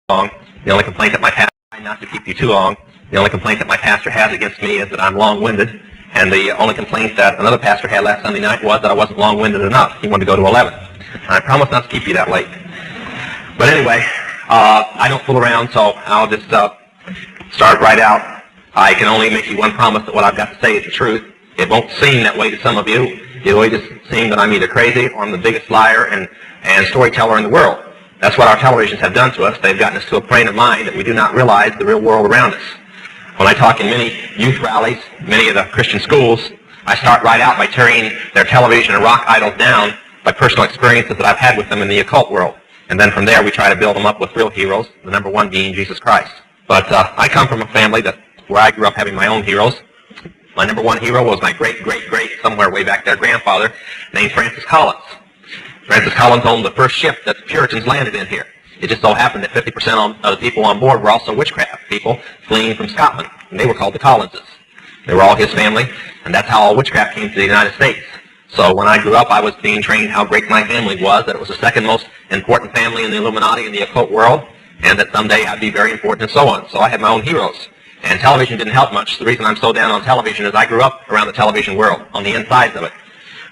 long. The only complaint that my pastor, not to keep you too long, the only complaint that my pastor has against me is that I'm long-winded. And the only complaint that another pastor had last Sunday night was that I wasn't long-winded enough. He wanted to go to 11. I promise not to keep you that late. But anyway, I don't fool around, so I'll just start right out. I can only make you one promise that what I've got to say is the truth. It won't seem that way to some of you. It'll just seem that I'm either crazy or I'm the biggest liar and storyteller in the world. That's what our televisions have done to us. They've gotten us to a frame of mind that we do not realize the real world around us. When I talk in many youth rallies, many of the Christian schools, I start right out by tearing their television and rock idols down by personal experiences that I've had with them in the occult world. And then from there we try to build them up with real heroes, the number one being Jesus Christ. But I come from a family where I grew up having my own heroes. My number one hero was my great, somewhere way back there, grandfather, named Francis Collins. Francis Collins owned the first ship that the Puritans landed in here. It just so happened that 50% of the people on board were also witchcraft people fleeing from Scotland, and they were called the Collinses. They were all his family, and that's how all witchcraft came to the United States. So when I grew up, I was being trained how great my family was, that it was the second most important family in the Illuminati and the occult world, and that someday I'd be very important and so on. So I had my own heroes. And television didn't help much. The reason I'm so down on television is I grew up around the television world, on the insides of it.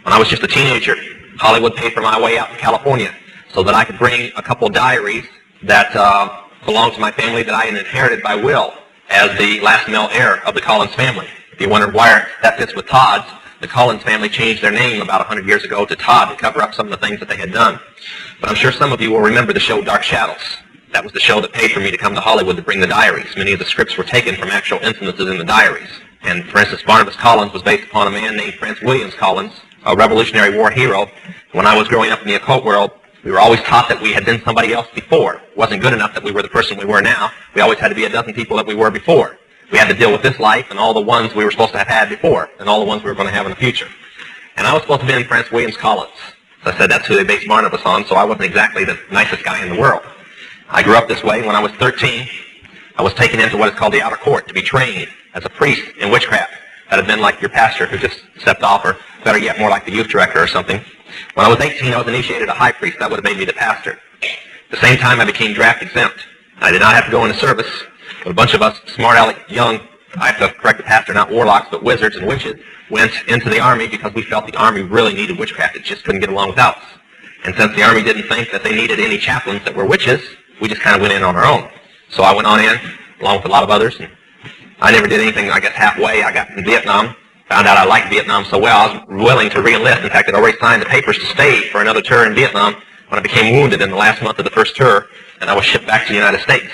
When I was just a teenager, Hollywood paid for my way out to California so that I could bring a couple diaries that belonged to my family that I had inherited by will as the last male heir of the Collins family. If you wondered why that fits with Todd's, the Collins family changed their name about 100 years ago to Todd to cover up some of the things that they had done. But I'm sure some of you will remember the show Dark Shadows. That was the show that paid for me to come to Hollywood to bring the diaries. Many of the scripts were taken from actual instances in the diaries. And for instance, Barnabas Collins was based upon a man named Prince William Collins, a Revolutionary War hero. When I was growing up in the occult world, we were always taught that we had been somebody else before. It wasn't good enough that we were the person we were now. We always had to be a dozen people that we were before. We had to deal with this life and all the ones we were supposed to have had before and all the ones we were going to have in the future. And I was supposed to be in Prince William Collins. So I said that's who they based Barnabas on, so I wasn't exactly the nicest guy in the world. I grew up this way. When I was 13, I was taken into what is called the outer court to be trained as a priest in witchcraft. That had been like your pastor who just stepped off, or better yet, more like the youth director or something. When I was 18, I was initiated a high priest. That would have made me the pastor. At the same time, I became draft exempt. I did not have to go into service, but a bunch of us smart aleck young, I have to correct the pastor, not warlocks, but wizards and witches, went into the army because we felt the army really needed witchcraft. It just couldn't get along without us. And since the army didn't think that they needed any chaplains that were witches, we just kind of went in on our own. So I went on in, along with a lot of others, and I never did anything, I guess, halfway. I got in Vietnam, found out I liked Vietnam so well, I was willing to re-enlist. In fact, I'd already signed the papers to stay for another tour in Vietnam when I became wounded in the last month of the first tour, and I was shipped back to the United States.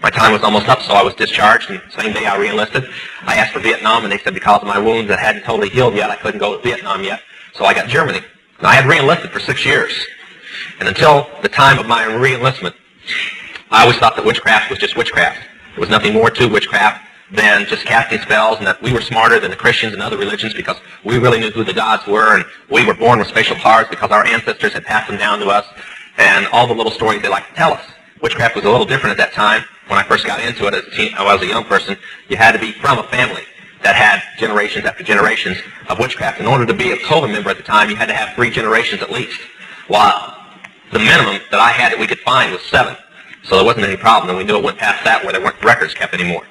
My time was almost up, so I was discharged, and the same day I re-enlisted. I asked for Vietnam, and they said because of my wounds that hadn't totally healed yet, I couldn't go to Vietnam yet, so I got Germany. And I had re-enlisted for 6 years. And until the time of my re-enlistment, I always thought that witchcraft was just witchcraft. There was nothing more to witchcraft than just casting spells, and that we were smarter than the Christians and other religions because we really knew who the gods were, and we were born with special powers because our ancestors had passed them down to us, and all the little stories they like to tell us. Witchcraft was a little different at that time. When I first got into it as a young person, you had to be from a family that had generations after generations of witchcraft. In order to be a coven member at the time, you had to have 3 generations at least, while the minimum that I had that we could find was 7. So there wasn't any problem, and we knew it went past that where there weren't records kept anymore.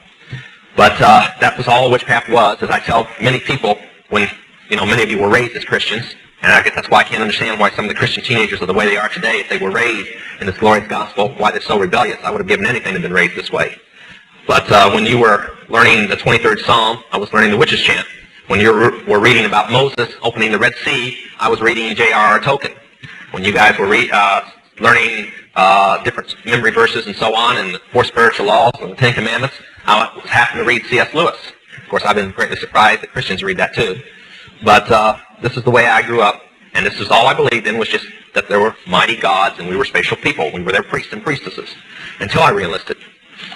But that was all witchcraft was, as I tell many people when, many of you were raised as Christians, and I guess that's why I can't understand why some of the Christian teenagers are the way they are today. If they were raised in this glorious gospel, why they're so rebellious. I would have given anything to have been raised this way. But when you were learning the 23rd Psalm, I was learning the witches' chant. When you were reading about Moses opening the Red Sea, I was reading J.R.R. Tolkien. When you guys were learning different memory verses and so on, and the 4 spiritual laws and the 10 commandments, I was happy to read C.S. Lewis. Of course, I've been greatly surprised that Christians read that too. But this is the way I grew up, and this is all I believed in, was just that there were mighty gods and we were special people. We were their priests and priestesses. Until I re-enlisted.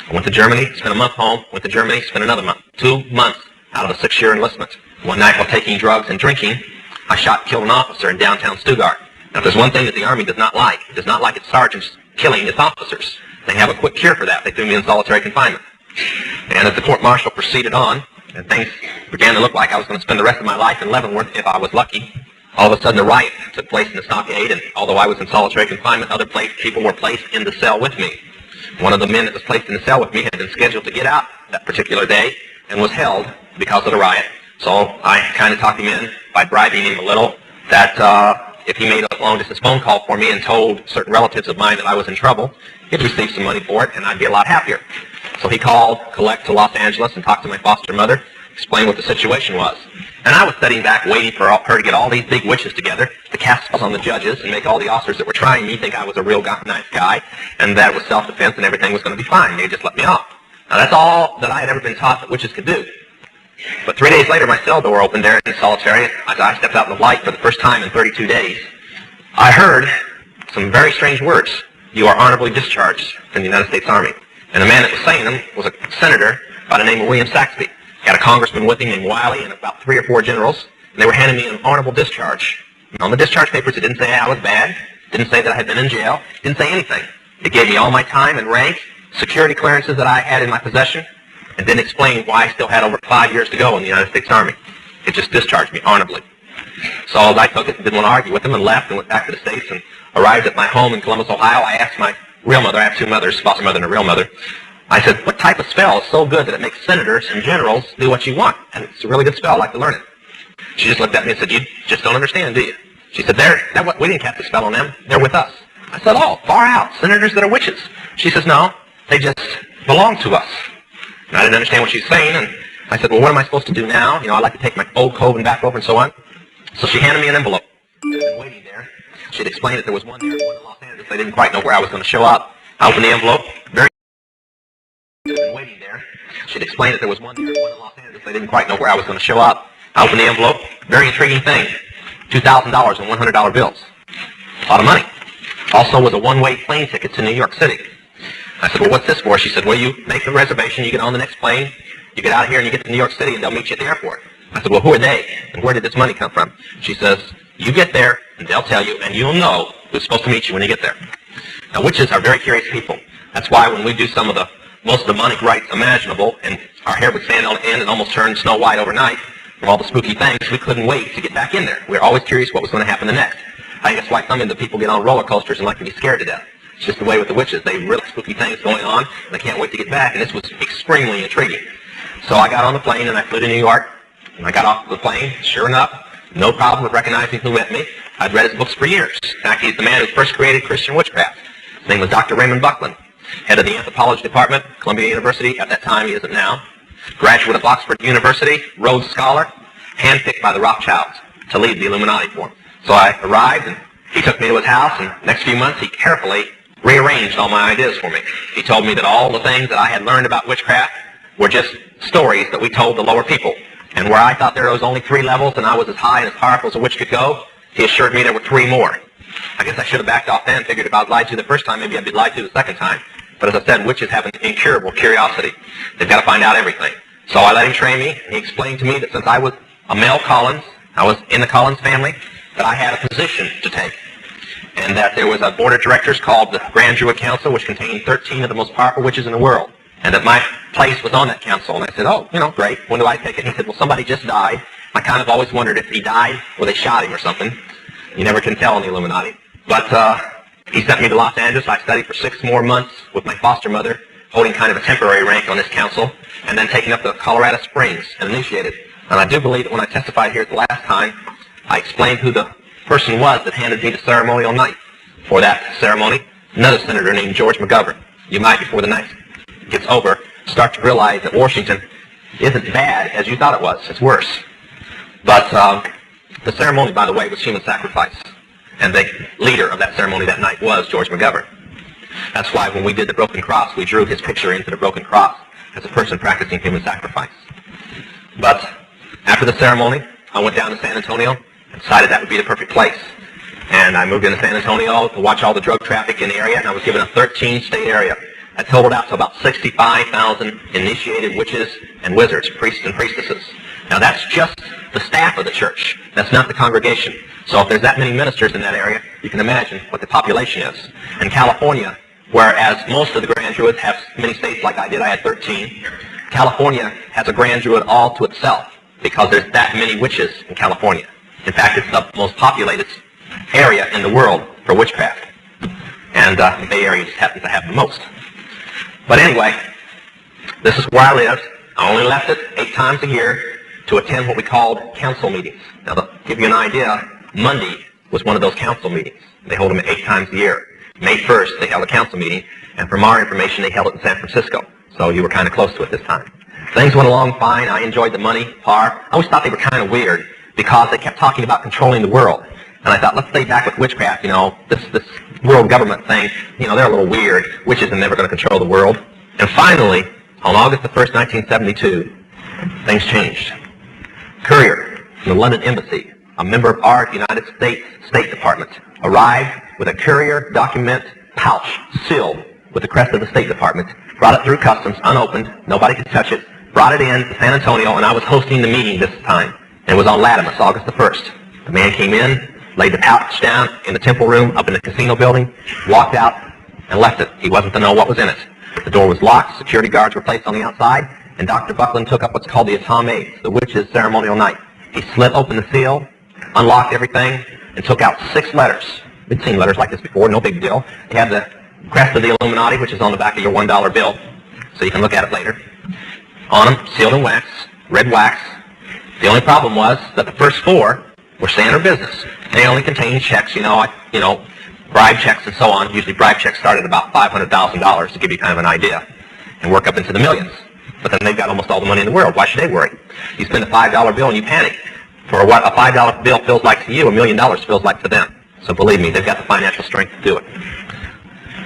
I went to Germany, spent a month home, went to Germany, spent another month. 2 months out of a 6-year enlistment. One night while taking drugs and drinking, I shot and killed an officer in downtown Stuttgart. Now, if there's one thing that the Army does not like, it does not like its sergeants killing its officers. They have a quick cure for that. They threw me in solitary confinement. And as the court-martial proceeded on, and things began to look like I was going to spend the rest of my life in Leavenworth if I was lucky, all of a sudden a riot took place in the stockade, and although I was in solitary confinement, other people were placed in the cell with me. One of the men that was placed in the cell with me had been scheduled to get out that particular day and was held because of the riot. So I kind of talked him in by bribing him a little that if he made a long-distance phone call for me and told certain relatives of mine that I was in trouble, he'd receive some money for it and I'd be a lot happier. So he called collect to Los Angeles and talked to my foster mother, explained what the situation was. And I was sitting back waiting for her to get all these big witches together to cast spells on the judges and make all the officers that were trying me think I was a real nice guy and that it was self-defense and everything was going to be fine. They just let me off. Now that's all that I had ever been taught that witches could do. But 3 days later, my cell door opened there in solitary. As I stepped out in the light for the first time in 32 days, I heard some very strange words. You are honorably discharged from the United States Army. And the man that was saying them was a senator by the name of William Saxby. He had a congressman with him named Wiley and about 3 or 4 generals. And they were handing me an honorable discharge. And on the discharge papers, it didn't say I was bad. It didn't say that I had been in jail. It didn't say anything. It gave me all my time and rank, security clearances that I had in my possession, and didn't explain why I still had over 5 years to go in the United States Army. It just discharged me honorably. So I took it and didn't want to argue with them and left and went back to the States and arrived at my home in Columbus, Ohio. I asked my real mother, I have 2 mothers, foster mother and a real mother. I said, what type of spell is so good that it makes senators and generals do what you want? And it's a really good spell, I'd like to learn it. She just looked at me and said, you just don't understand, do you? She said, we didn't cast a spell on them. They're with us. I said, oh, far out. Senators that are witches. She says, no, they just belong to us. And I didn't understand what she was saying, and I said, well, what am I supposed to do now? You know, I'd like to take my old coat and back over and so on. So she handed me an envelope. I'd been waiting there. She'd explained that there was one there, one in Los Angeles. They didn't quite know where I was going to show up. I opened the envelope. I'd been waiting there. She'd explained that there was one there, one in Los Angeles. They didn't quite know where I was going to show up. I opened the envelope. Very intriguing thing. $2,000 in $100 bills. A lot of money. Also was a one-way plane ticket to New York City. I said, well, what's this for? She said, well, you make a reservation, you get on the next plane, you get out of here and you get to New York City and they'll meet you at the airport. I said, well, who are they? And where did this money come from? She says, you get there and they'll tell you and you'll know who's supposed to meet you when you get there. Now, witches are very curious people. That's why when we do most of the demonic rites imaginable and our hair would stand on end and almost turn snow white overnight from all the spooky things, we couldn't wait to get back in there. We were always curious what was going to happen the next. I think that's why some of the people get on roller coasters and like to be scared to death. It's just the way with the witches. They really spooky things going on, and they can't wait to get back, and this was extremely intriguing. So I got on the plane, and I flew to New York, and I got off the plane. Sure enough, no problem with recognizing who met me. I'd read his books for years. In fact, he's the man who first created Christian witchcraft. His name was Dr. Raymond Buckland, head of the anthropology department, Columbia University. At that time, he isn't now. Graduate of Oxford University, Rhodes Scholar, handpicked by the Rothschilds to lead the Illuminati for him. So I arrived, and he took me to his house, and the next few months, he carefully rearranged all my ideas for me. He told me that all the things that I had learned about witchcraft were just stories that we told the lower people. And where I thought there was only 3 levels and I was as high and as powerful as a witch could go, he assured me there were 3 more. I guess I should have backed off then, figured if I was lied to the first time, maybe I'd be lied to the second time. But as I said, witches have an incurable curiosity. They've got to find out everything. So I let him train me, and he explained to me that since I was a male Collins, I was in the Collins family, that I had a position to take. And that there was a board of directors called the Grand Druid Council, which contained 13 of the most powerful witches in the world. And that my place was on that council. And I said, oh, great. When do I take it? And he said, well, somebody just died. I kind of always wondered if he died or they shot him or something. You never can tell in the Illuminati. But he sent me to Los Angeles. I studied for 6 more months with my foster mother, holding kind of a temporary rank on this council, and then taken up to Colorado Springs and initiated. And I do believe that when I testified here the last time, I explained who the person was that handed me the ceremonial knife for that ceremony. Another senator named George McGovern. You might, before the night gets over, start to realize that Washington isn't bad as you thought it was. It's worse. But the ceremony, by the way, was human sacrifice. And the leader of that ceremony that night was George McGovern. That's why when we did the broken cross, we drew his picture into the broken cross as a person practicing human sacrifice. But after the ceremony, I went down to San Antonio and decided that would be the perfect place. And I moved into San Antonio to watch all the drug traffic in the area, and I was given a 13-state area. That totaled out to about 65,000 initiated witches and wizards, priests and priestesses. Now that's just the staff of the church. That's not the congregation. So if there's that many ministers in that area, you can imagine what the population is. In California, whereas most of the Grand Druids have many states like I did, I had 13, California has a Grand Druid all to itself because there's that many witches in California. In fact, it's the most populated area in the world for witchcraft. And the Bay Area just happens to have the most. But anyway, this is where I lived. I only left it 8 times a year to attend what we called council meetings. Now, to give you an idea, Monday was one of those council meetings. They hold them 8 times a year. May 1st, they held a council meeting, and from our information, they held it in San Francisco. So you were kind of close to it this time. Things went along fine. I enjoyed the money part. I always thought they were kind of weird because they kept talking about controlling the world. And I thought, let's stay back with witchcraft, this world government thing, they're a little weird. Witches are never going to control the world. And finally, on August the 1st, 1972, things changed. Courier from the London Embassy, a member of our United States State Department, arrived with a courier document pouch sealed with the crest of the State Department, brought it through customs unopened, nobody could touch it, brought it in to San Antonio, and I was hosting the meeting this time. And it was on Latimus, August the 1st. The man came in, laid the pouch down in the temple room up in the casino building, walked out, and left it. He wasn't to know what was in it. The door was locked, security guards were placed on the outside, and Dr. Buckland took up what's called the Atam, the witch's ceremonial night. He slit open the seal, unlocked everything, and took out 6 letters. We'd seen letters like this before, no big deal. He had the crest of the Illuminati, which is on the back of your $1 bill, so you can look at it later. On them, sealed in wax, red wax. The only problem was that the first 4 were standard business. They only contained checks, bribe checks and so on. Usually bribe checks start at about $500,000 to give you kind of an idea and work up into the millions. But then they've got almost all the money in the world. Why should they worry? You spend a $5 bill and you panic. For what a $5 bill feels like to you, $1 million feels like to them. So believe me, they've got the financial strength to do it.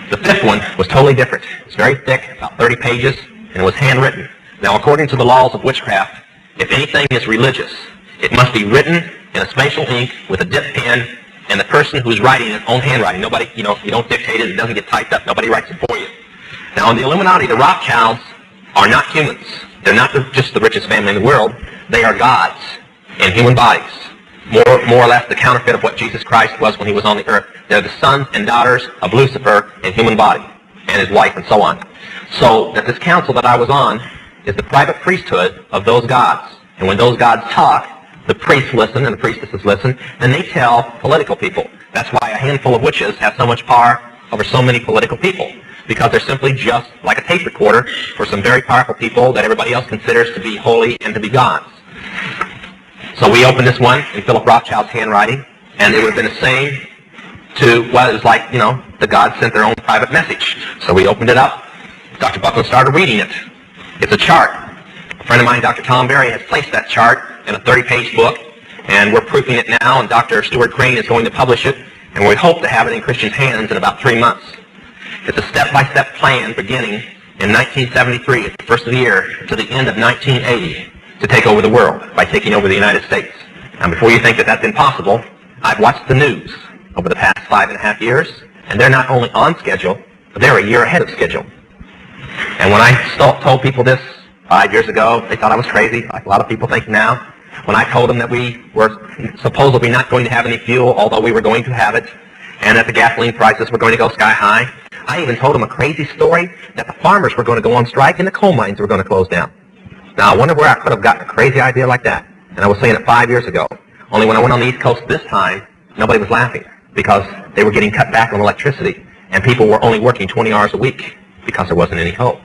The 5th one was totally different. It's very thick, about 30 pages, and it was handwritten. Now, according to the laws of witchcraft, if anything is religious, it must be written in a special ink with a dip pen, and the person who's writing it, own handwriting. Nobody, you don't dictate it. It doesn't get typed up. Nobody writes it for you. Now, in the Illuminati, the Rothschilds are not humans. They're not just the richest family in the world. They are gods in human bodies. More or less the counterfeit of what Jesus Christ was when he was on the earth. They're the sons and daughters of Lucifer in human body, and his wife and so on. So that this council that I was on is the private priesthood of those gods. And when those gods talk, the priests listen and the priestesses listen, and they tell political people. That's why a handful of witches have so much power over so many political people, because they're simply just like a tape recorder for some very powerful people that everybody else considers to be holy and to be gods. So we opened this one in Philip Rothschild's handwriting, and it would have been the same to, well, it was like, the gods sent their own private message. So we opened it up. Dr. Buckland started reading it. It's a chart. A friend of mine, Dr. Tom Berry, has placed that chart in a 30-page book, and we're proofing it now, and Dr. Stuart Crane is going to publish it, and we hope to have it in Christians' hands in about 3 months. It's a step-by-step plan beginning in 1973, at the first of the year, to the end of 1980, to take over the world by taking over the United States. Now, before you think that that's impossible, I've watched the news over the past 5.5 years, and they're not only on schedule, but they're a year ahead of schedule. And when I told people this 5 years ago, they thought I was crazy, like a lot of people think now. When I told them that we were supposedly not going to have any fuel, although we were going to have it, and that the gasoline prices were going to go sky high, I even told them a crazy story that the farmers were going to go on strike and the coal mines were going to close down. Now, I wonder where I could have gotten a crazy idea like that. And I was saying it 5 years ago. Only when I went on the East Coast this time, nobody was laughing because they were getting cut back on electricity, and people were only working 20 hours a week because there wasn't any hope.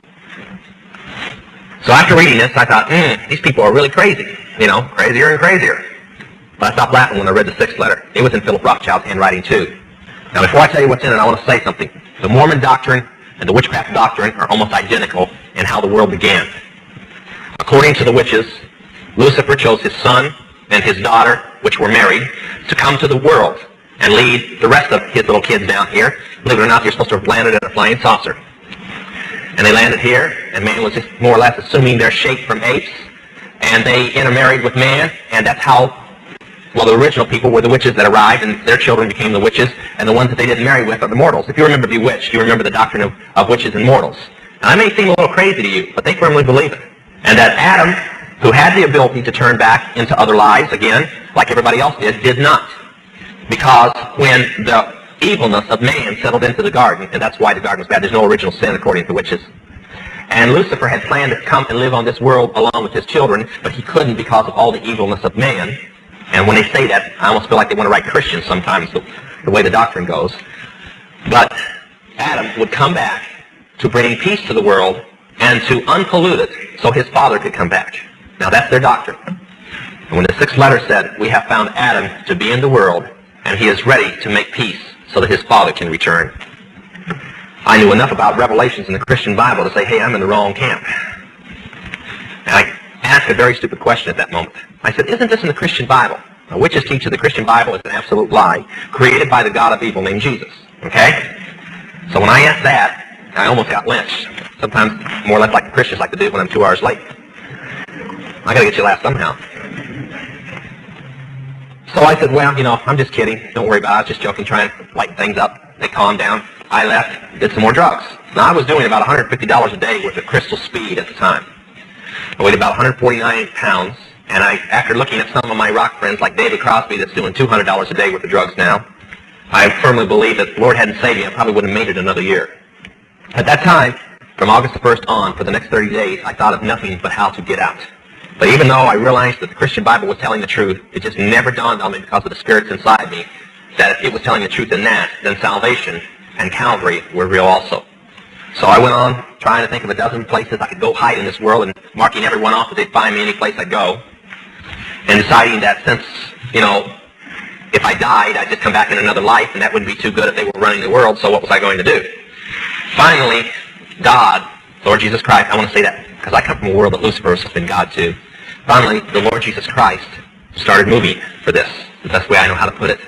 So after reading this, I thought, these people are really crazy, crazier and crazier. But I stopped laughing when I read the 6th letter. It was in Philip Rothschild's handwriting, too. Now, before I tell you what's in it, I want to say something. The Mormon doctrine and the witchcraft doctrine are almost identical in how the world began. According to the witches, Lucifer chose his son and his daughter, which were married, to come to the world and lead the rest of his little kids down here. Believe it or not, you're supposed to have landed in a flying saucer. And they landed here, and man was just more or less assuming their shape from apes, and they intermarried with man, and that's how, well, the original people were the witches that arrived, and their children became the witches, and the ones that they didn't marry with are the mortals. If you remember Bewitched, you remember the doctrine of witches and mortals. Now, I may seem a little crazy to you, but they firmly believe it. And that Adam, who had the ability to turn back into other lives, again, like everybody else did not. Because when the evilness of man settled into the garden, and that's why the garden was bad, there's no original sin according to the witches. And Lucifer had planned to come and live on this world along with his children, but he couldn't because of all the evilness of man. And when they say that, I almost feel like they want to write Christians sometimes, the way the doctrine goes. But Adam would come back to bringing peace to the world and to unpollute it so his Father could come back. Now that's their doctrine. And when the sixth letter said, we have found Adam to be in the world, and he is ready to make peace so that his Father can return. I knew enough about revelations in the Christian Bible to say, hey, I'm in the wrong camp. And I asked a very stupid question at that moment. I said, isn't this in the Christian Bible? Now, witches teach that the Christian Bible is an absolute lie, created by the God of evil named Jesus. Okay? So when I asked that, I almost got lynched. Sometimes more or less like the Christians like to do when I'm 2 hours late. I gotta get you laughed somehow. So I said, well, I'm just kidding. Don't worry about it. I was just joking, trying to lighten things up. They calmed down. I left, did some more drugs. Now, I was doing about $150 a day worth of crystal speed at the time. I weighed about 149 pounds, and after looking at some of my rock friends like David Crosby that's doing $200 a day worth of drugs now, I firmly believe that if the Lord hadn't saved me, I probably wouldn't have made it another year. At that time, from August the 1st on, for the next 30 days, I thought of nothing but how to get out. But even though I realized that the Christian Bible was telling the truth, it just never dawned on me because of the spirits inside me that if it was telling the truth in that, then salvation and Calvary were real also. So I went on trying to think of a dozen places I could go hide in this world and marking everyone off if they'd find me any place I'd go. And deciding that since, if I died, I'd just come back in another life and that wouldn't be too good if they were running the world, so what was I going to do? Finally, God, Lord Jesus Christ, I want to say that because I come from a world that Lucifer has been God too. Finally, the Lord Jesus Christ started moving for this, the best way I know how to put it.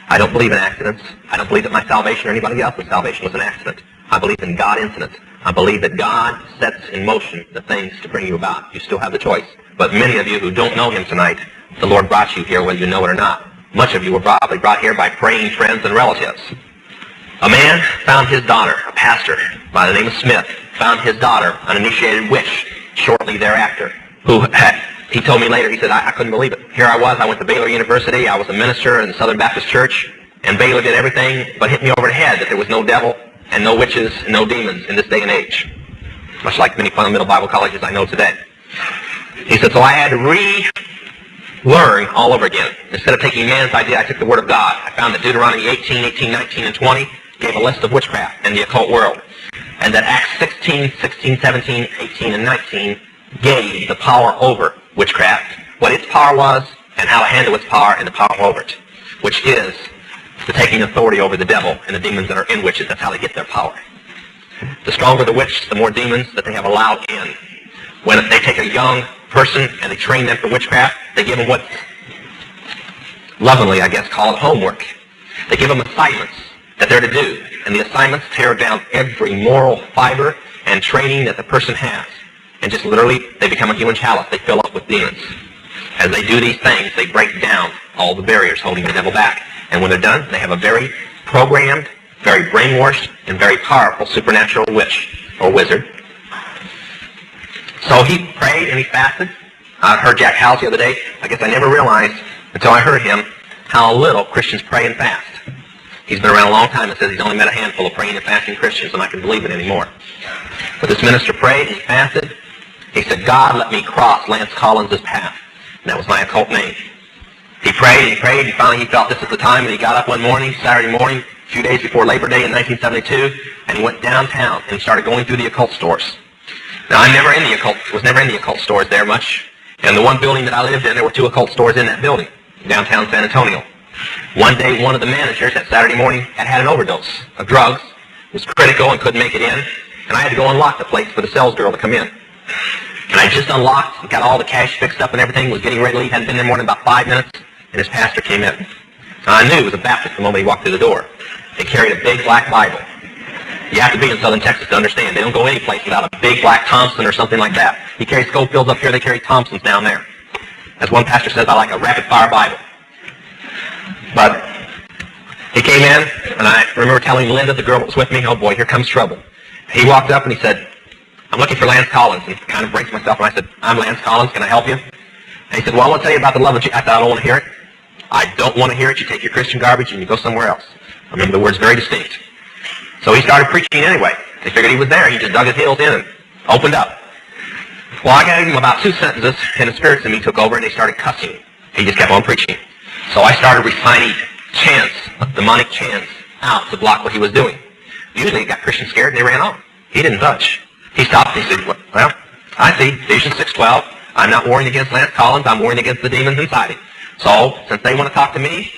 I don't believe in accidents. I don't believe that my salvation or anybody else's salvation was an accident. I believe in God incident. I believe that God sets in motion the things to bring you about. You still have the choice. But many of you who don't know him tonight, the Lord brought you here whether you know it or not. Much of you were probably brought here by praying friends and relatives. A man found his daughter, a pastor by the name of Smith, found his daughter, an initiated witch, shortly thereafter, he told me later, he said, I couldn't believe it. Here I was, I went to Baylor University, I was a minister in the Southern Baptist Church, and Baylor did everything but hit me over the head that there was no devil and no witches and no demons in this day and age. Much like many fundamental Bible colleges I know today. He said, so I had to relearn all over again. Instead of taking man's idea, I took the Word of God. I found that Deuteronomy 18, 18, 19, and 20 gave a list of witchcraft in the occult world. And that Acts 16, 16, 17, 18, and 19 gave the power over witchcraft, what its power was, and how to handle its power and the power over it, which is the taking authority over the devil and the demons that are in witches. That's how they get their power. The stronger the witch, the more demons that they have allowed in. When they take a young person and they train them for witchcraft, they give them what lovingly, I guess, called homework. They give them assignments that they're to do, and the assignments tear down every moral fiber and training that the person has. And just literally, they become a human chalice. They fill up with demons. As they do these things, they break down all the barriers holding the devil back. And when they're done, they have a very programmed, very brainwashed, and very powerful supernatural witch or wizard. So he prayed and he fasted. I heard Jack Howes the other day. I guess I never realized until I heard him how little Christians pray and fast. He's been around a long time and says he's only met a handful of praying and fasting Christians, and I can believe it anymore. But this minister prayed and he fasted. He said, God, let me cross Lance Collins' path. And that was my occult name. He prayed, and finally he felt this is the time, and he got up one morning, Saturday morning, a few days before Labor Day in 1972, and he went downtown, and he started going through the occult stores. Now, was never in the occult stores there much. And the one building that I lived in, there were 2 occult stores in that building, downtown San Antonio. One day, one of the managers that Saturday morning had an overdose of drugs, was critical and couldn't make it in, and I had to go unlock the place for the sales girl to come in. And I just unlocked and got all the cash fixed up and everything, was getting ready to leave, hadn't been there more than about 5 minutes, and his pastor came in. Now, I knew he was a Baptist the moment he walked through the door. They carried a big black Bible. You have to be in southern Texas to understand. They don't go any place without a big black Thompson or something like that. He carries Schofields up here, they carry Thompsons down there. As one pastor says, I like a rapid-fire Bible. But he came in, and I remember telling Linda, the girl that was with me, oh boy, here comes trouble. He walked up and he said, I'm looking for Lance Collins. And kind of braced myself, and I said, I'm Lance Collins, can I help you? And he said, well, I want to tell you about the love of Jesus. I said, I don't want to hear it. I don't want to hear it. You take your Christian garbage and you go somewhere else. I remember the words very distinct. So he started preaching anyway. They figured he was there. He just dug his heels in and opened up. Well, I gave him about 2 sentences, and the spirits in me took over, and they started cussing. He just kept on preaching. So I started reciting chants, demonic chants, out to block what he was doing. Usually it got Christians scared, and they ran off. He didn't budge. He stopped and he said, well, I see, Ephesians 6:12. I'm not warring against Lance Collins. I'm warring against the demons inside him. So, since they want to talk to me,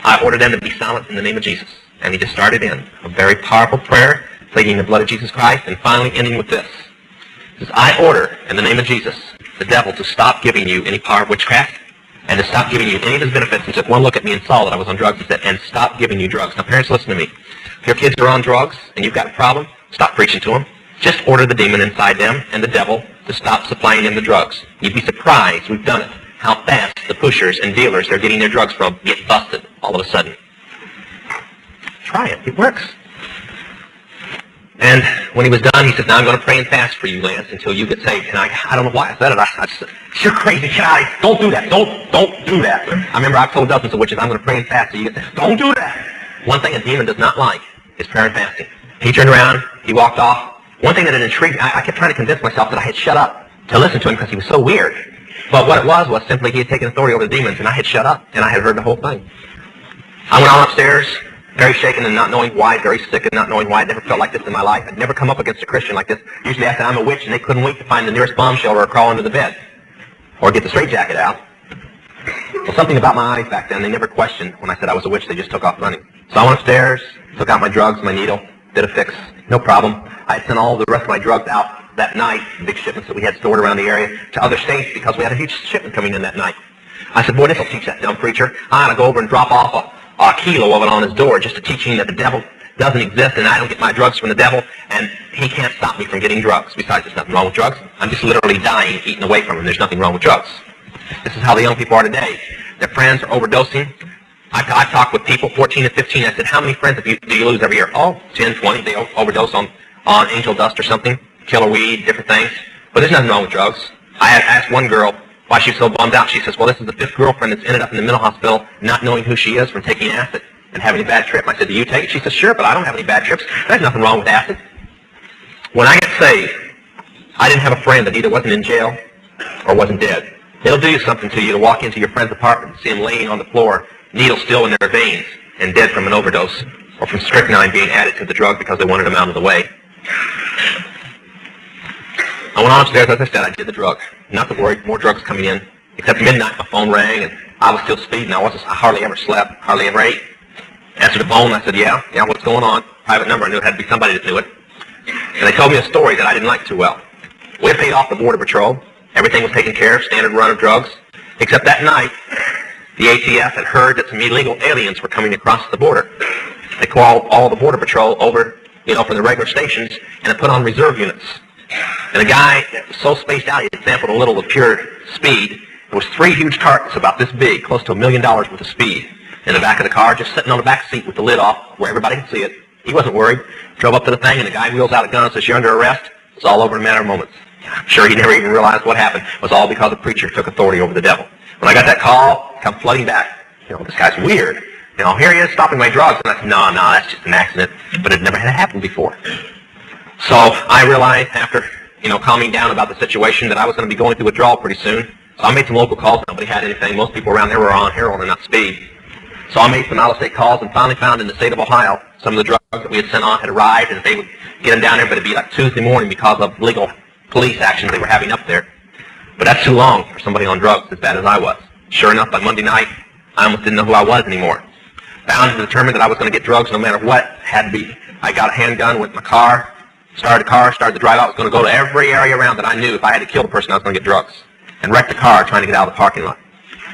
I order them to be silent in the name of Jesus. And he just started in a very powerful prayer, pleading the blood of Jesus Christ, and finally ending with this. He says, I order, in the name of Jesus, the devil to stop giving you any power of witchcraft, and to stop giving you any of his benefits. He took one look at me and saw that I was on drugs and said, and stop giving you drugs. Now, parents, listen to me. If your kids are on drugs and you've got a problem, stop preaching to them. Just order the demon inside them and the devil to stop supplying them the drugs. You'd be surprised, we've done it, how fast the pushers and dealers they're getting their drugs from get busted all of a sudden. Try it. It works. And when he was done, he said, now I'm going to pray and fast for you, Lance, until you get saved. And I don't know why I said it. I just said, you're crazy. Don't do that. Don't do that. I remember I've told dozens of witches, I'm going to pray and fast so you get saved. Don't do that. One thing a demon does not like is prayer and fasting. He turned around. He walked off. One thing that had intrigued me, I kept trying to convince myself that I had shut up to listen to him because he was so weird. But what it was simply he had taken authority over the demons, and I had shut up, and I had heard the whole thing. I went on upstairs, very shaken and not knowing why, very sick and not knowing why. I'd never felt like this in my life. I'd never come up against a Christian like this. Usually I said I'm a witch, and they couldn't wait to find the nearest bomb shelter or crawl under the bed or get the straitjacket out. Well, something about my eyes back then, they never questioned when I said I was a witch. They just took off running. So I went upstairs, took out my drugs, my needle, did a fix, no problem. I had sent all the rest of my drugs out that night, big shipments that we had stored around the area, to other states because we had a huge shipment coming in that night. I said, boy, this will teach that dumb preacher. I ought to go over and drop off a kilo of it on his door just to teach him that the devil doesn't exist and I don't get my drugs from the devil and he can't stop me from getting drugs. Besides, there's nothing wrong with drugs. I'm just literally dying, eating away from him. There's nothing wrong with drugs. This is how the young people are today. Their friends are overdosing. I talk with people, 14 and 15. I said, how many friends do you lose every year? Oh, 10, 20. They overdose on angel dust or something, killer weed, different things. But there's nothing wrong with drugs. I asked one girl why she was so bummed out. She says, well, this is the 5th girlfriend that's ended up in the mental hospital not knowing who she is from taking acid and having a bad trip. I said, do you take it? She says, sure, but I don't have any bad trips. There's nothing wrong with acid. When I got saved, I didn't have a friend that either wasn't in jail or wasn't dead. It'll do something to you to walk into your friend's apartment and see them laying on the floor, needles still in their veins, and dead from an overdose, or from strychnine being added to the drug because they wanted them out of the way. I went on upstairs, as I said, I did the drug. Not to worry, more drugs coming in. Except midnight, my phone rang, and I was still speeding. I hardly ever slept, hardly ever ate. Answered the phone, and I said, yeah, what's going on? Private number, I knew it had to be somebody that knew it. And they told me a story that I didn't like too well. We had paid off the Border Patrol. Everything was taken care of, standard run of drugs. Except that night, the ATF had heard that some illegal aliens were coming across the border. They called all the Border Patrol over, from the regular stations, and had put on reserve units. And a guy was so spaced out, he had sampled a little of pure speed. There was 3 huge cartons about this big, close to $1 million worth of speed, in the back of the car, just sitting on the back seat with the lid off, where everybody could see it. He wasn't worried. Drove up to the thing, and the guy wheels out a gun and says, you're under arrest. It's all over in a matter of moments. I'm sure he never even realized what happened. It was all because a preacher took authority over the devil. When I got that call, I come flooding back. This guy's weird. Here he is stopping my drugs. And I said, no, that's just an accident. But it never had happened before. So I realized after, calming down about the situation that I was going to be going through withdrawal pretty soon. So I made some local calls. Nobody had anything. Most people around there were on heroin and not speed. So I made some out-of-state calls and finally found in the state of Ohio some of the drugs that we had sent on had arrived, and they would get them down there, but it'd be like Tuesday morning because of legal police actions they were having up there. But that's too long for somebody on drugs as bad as I was. Sure enough, by Monday night, I almost didn't know who I was anymore. Bound and determined that I was going to get drugs no matter what had to be. I got a handgun with my car, started the drive out. I was going to go to every area around that I knew if I had to kill the person, I was going to get drugs. And wrecked the car trying to get out of the parking lot.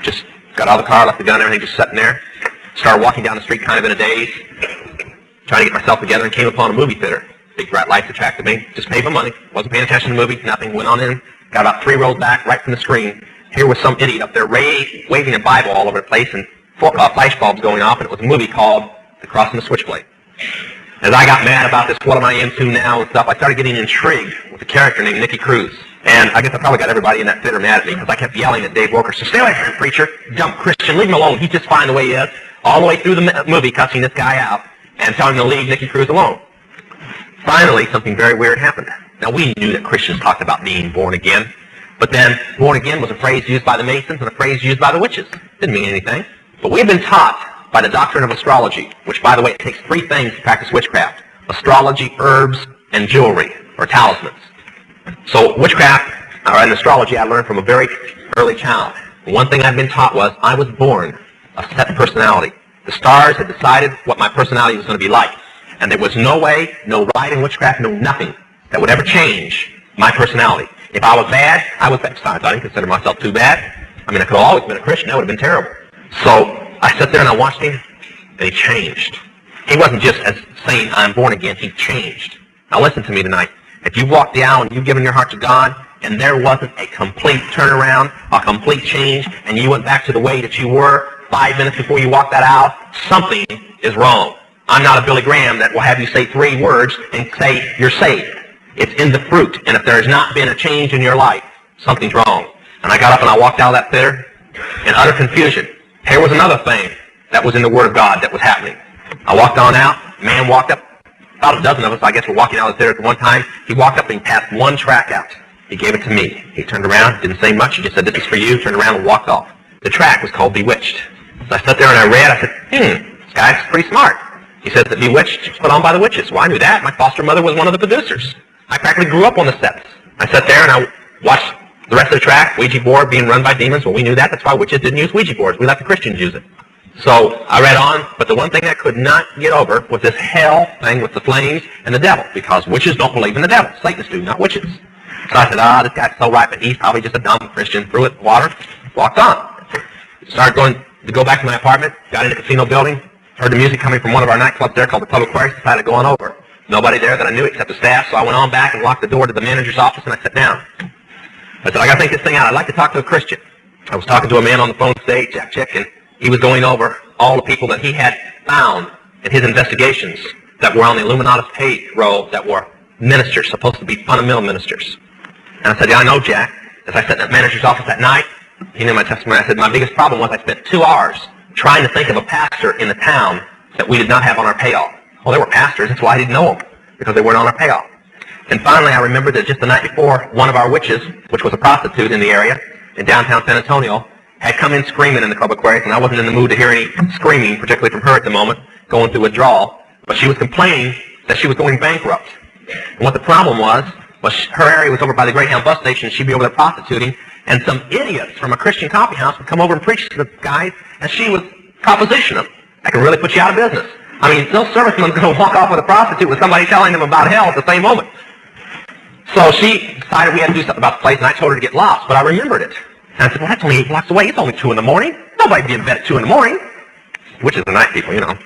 Just got out of the car, left the gun, everything just sitting there. Started walking down the street kind of in a daze, trying to get myself together, and came upon a movie theater. Big bright lights attracted me. Just paid my money. Wasn't paying attention to the movie. Nothing. Went on in. Got about 3 rows back, right from the screen. Here was some idiot up there waving a Bible all over the place and flash bulbs going off, and it was a movie called The Crossing the Switchblade. As I got mad about this, what am I into now and stuff, I started getting intrigued with a character named Nicky Cruz. And I guess I probably got everybody in that theater mad at me because I kept yelling at Dave Wilkerson, stay away from him, preacher, dumb Christian, leave him alone. He's just fine the way he is. All the way through the movie, cussing this guy out and telling him to leave Nicky Cruz alone. Finally, something very weird happened. Now, we knew that Christians talked about being born again, but then born again was a phrase used by the Masons and a phrase used by the witches. Didn't mean anything. But we had been taught by the doctrine of astrology, which, by the way, it takes 3 things to practice witchcraft: astrology, herbs, and jewelry or talismans. So witchcraft and astrology I learned from a very early child. One thing I'd been taught was I was born a set personality. The stars had decided what my personality was going to be like. And there was no way, no rite in witchcraft, no nothing that would ever change my personality. If I was bad, I was bad. Besides, I didn't consider myself too bad. I mean, I could have always been a Christian. That would have been terrible. So I sat there and I watched him, and he changed. He wasn't just as saying, I'm born again. He changed. Now listen to me tonight. If you walked the aisle and you've given your heart to God, and there wasn't a complete turnaround, a complete change, and you went back to the way that you were 5 minutes before you walked that aisle, something is wrong. I'm not a Billy Graham that will have you say 3 words and say you're saved. It's in the fruit. And if there has not been a change in your life, something's wrong. And I got up and I walked out of that theater in utter confusion. Here was another thing that was in the Word of God that was happening. I walked on out. A man walked up. About a dozen of us, I guess, were walking out of the theater at one time. He walked up and he passed one tract out. He gave it to me. He turned around, didn't say much. He just said, this is for you. Turned around and walked off. The tract was called Bewitched. So I sat there and I read. I said, this guy's pretty smart. He says that Bewitched was put on by the witches. Well, I knew that. My foster mother was one of the producers. I practically grew up on the sets. I sat there and I watched the rest of the tract, Ouija board being run by demons. Well, we knew that. That's why witches didn't use Ouija boards. We let the Christians use it. So I read on, but the one thing I could not get over was this hell thing with the flames and the devil, because witches don't believe in the devil. Satanists do, not witches. So I said, this guy's so right, but he's probably just a dumb Christian. Threw it in the water, walked on. Started going to go back to my apartment, got in the casino building, heard the music coming from one of our nightclubs there called the Club Aquarius, decided to go on over. Nobody there that I knew except the staff, so I went on back and locked the door to the manager's office and I sat down. I said, I got to think this thing out. I'd like to talk to a Christian. I was talking to a man on the phone stage, Jack Chick, and he was going over all the people that he had found in his investigations that were on the Illuminatus payroll that were ministers, supposed to be fundamental ministers. And I said, yeah, I know, Jack. As I sat in that manager's office that night, he knew my testimony. I said, my biggest problem was I spent 2 hours trying to think of a pastor in the town that we did not have on our payoff. Well, there were pastors. That's why I didn't know them, because they weren't on our payoff. And finally, I remembered that just the night before, one of our witches, which was a prostitute in the area, in downtown San Antonio, had come in screaming in the Club Aquarius, and I wasn't in the mood to hear any screaming, particularly from her at the moment, going through withdrawal. But she was complaining that she was going bankrupt. And what the problem was her area was over by the Greyhound bus station, and she'd be over there prostituting, and some idiots from a Christian coffee house would come over and preach to the guys, and she would proposition them. That can really put you out of business. I mean, no serviceman's going to walk off with a prostitute with somebody telling them about hell at the same moment. So she decided we had to do something about the place, and I told her to get lost, but I remembered it. And I said, well, that's only 8 blocks away. It's only 2 in the morning. Nobody'd be in bed at 2 in the morning. Which is the night people, you know.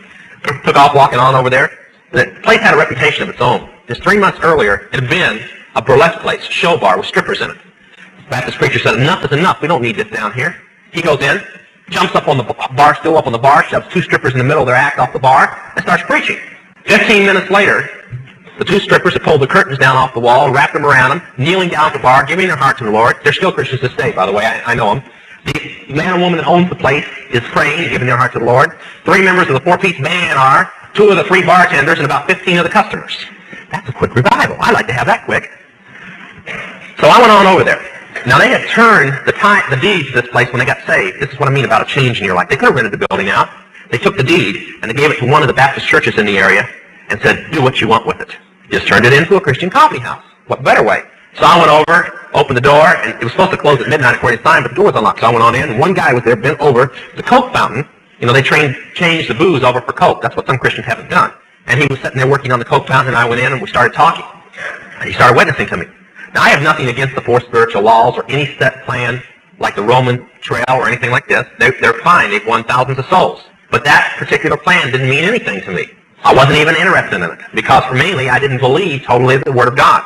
Took off walking on over there. The place had a reputation of its own. Just 3 months earlier, it had been a burlesque place, a show bar with strippers in it. The Baptist preacher said, enough is enough. We don't need this down here. He goes in, jumps up on the bar stool, up on the bar, shoves 2 strippers in the middle of their act off the bar, and starts preaching. 15 minutes later, the 2 strippers had pulled the curtains down off the wall, wrapped them around them, kneeling down at the bar, giving their heart to the Lord. They're still Christians to this day, by the way. I know them. The man and woman that owns the place is praying, giving their heart to the Lord. 3 members of the 4-piece band are, 2 of the 3 bartenders, and about 15 of the customers. That's a quick revival. I like to have that quick. So I went on over there. Now, they had turned the deed to this place when they got saved. This is what I mean about a change in your life. They could have rented the building out. They took the deed, and they gave it to one of the Baptist churches in the area and said, do what you want with it. Just turned it into a Christian coffee house. What better way? So I went over, opened the door, and it was supposed to close at midnight according to time, but the door was unlocked. So I went on in, and one guy was there, bent over the Coke fountain. You know, they changed the booze over for Coke. That's what some Christians haven't done. And he was sitting there working on the Coke fountain, and I went in, and we started talking. And he started witnessing to me. Now, I have nothing against the 4 spiritual laws or any set plan like the Roman trail or anything like this. They're fine. They've won thousands of souls. But that particular plan didn't mean anything to me. I wasn't even interested in it, because for mainly I didn't believe totally the Word of God.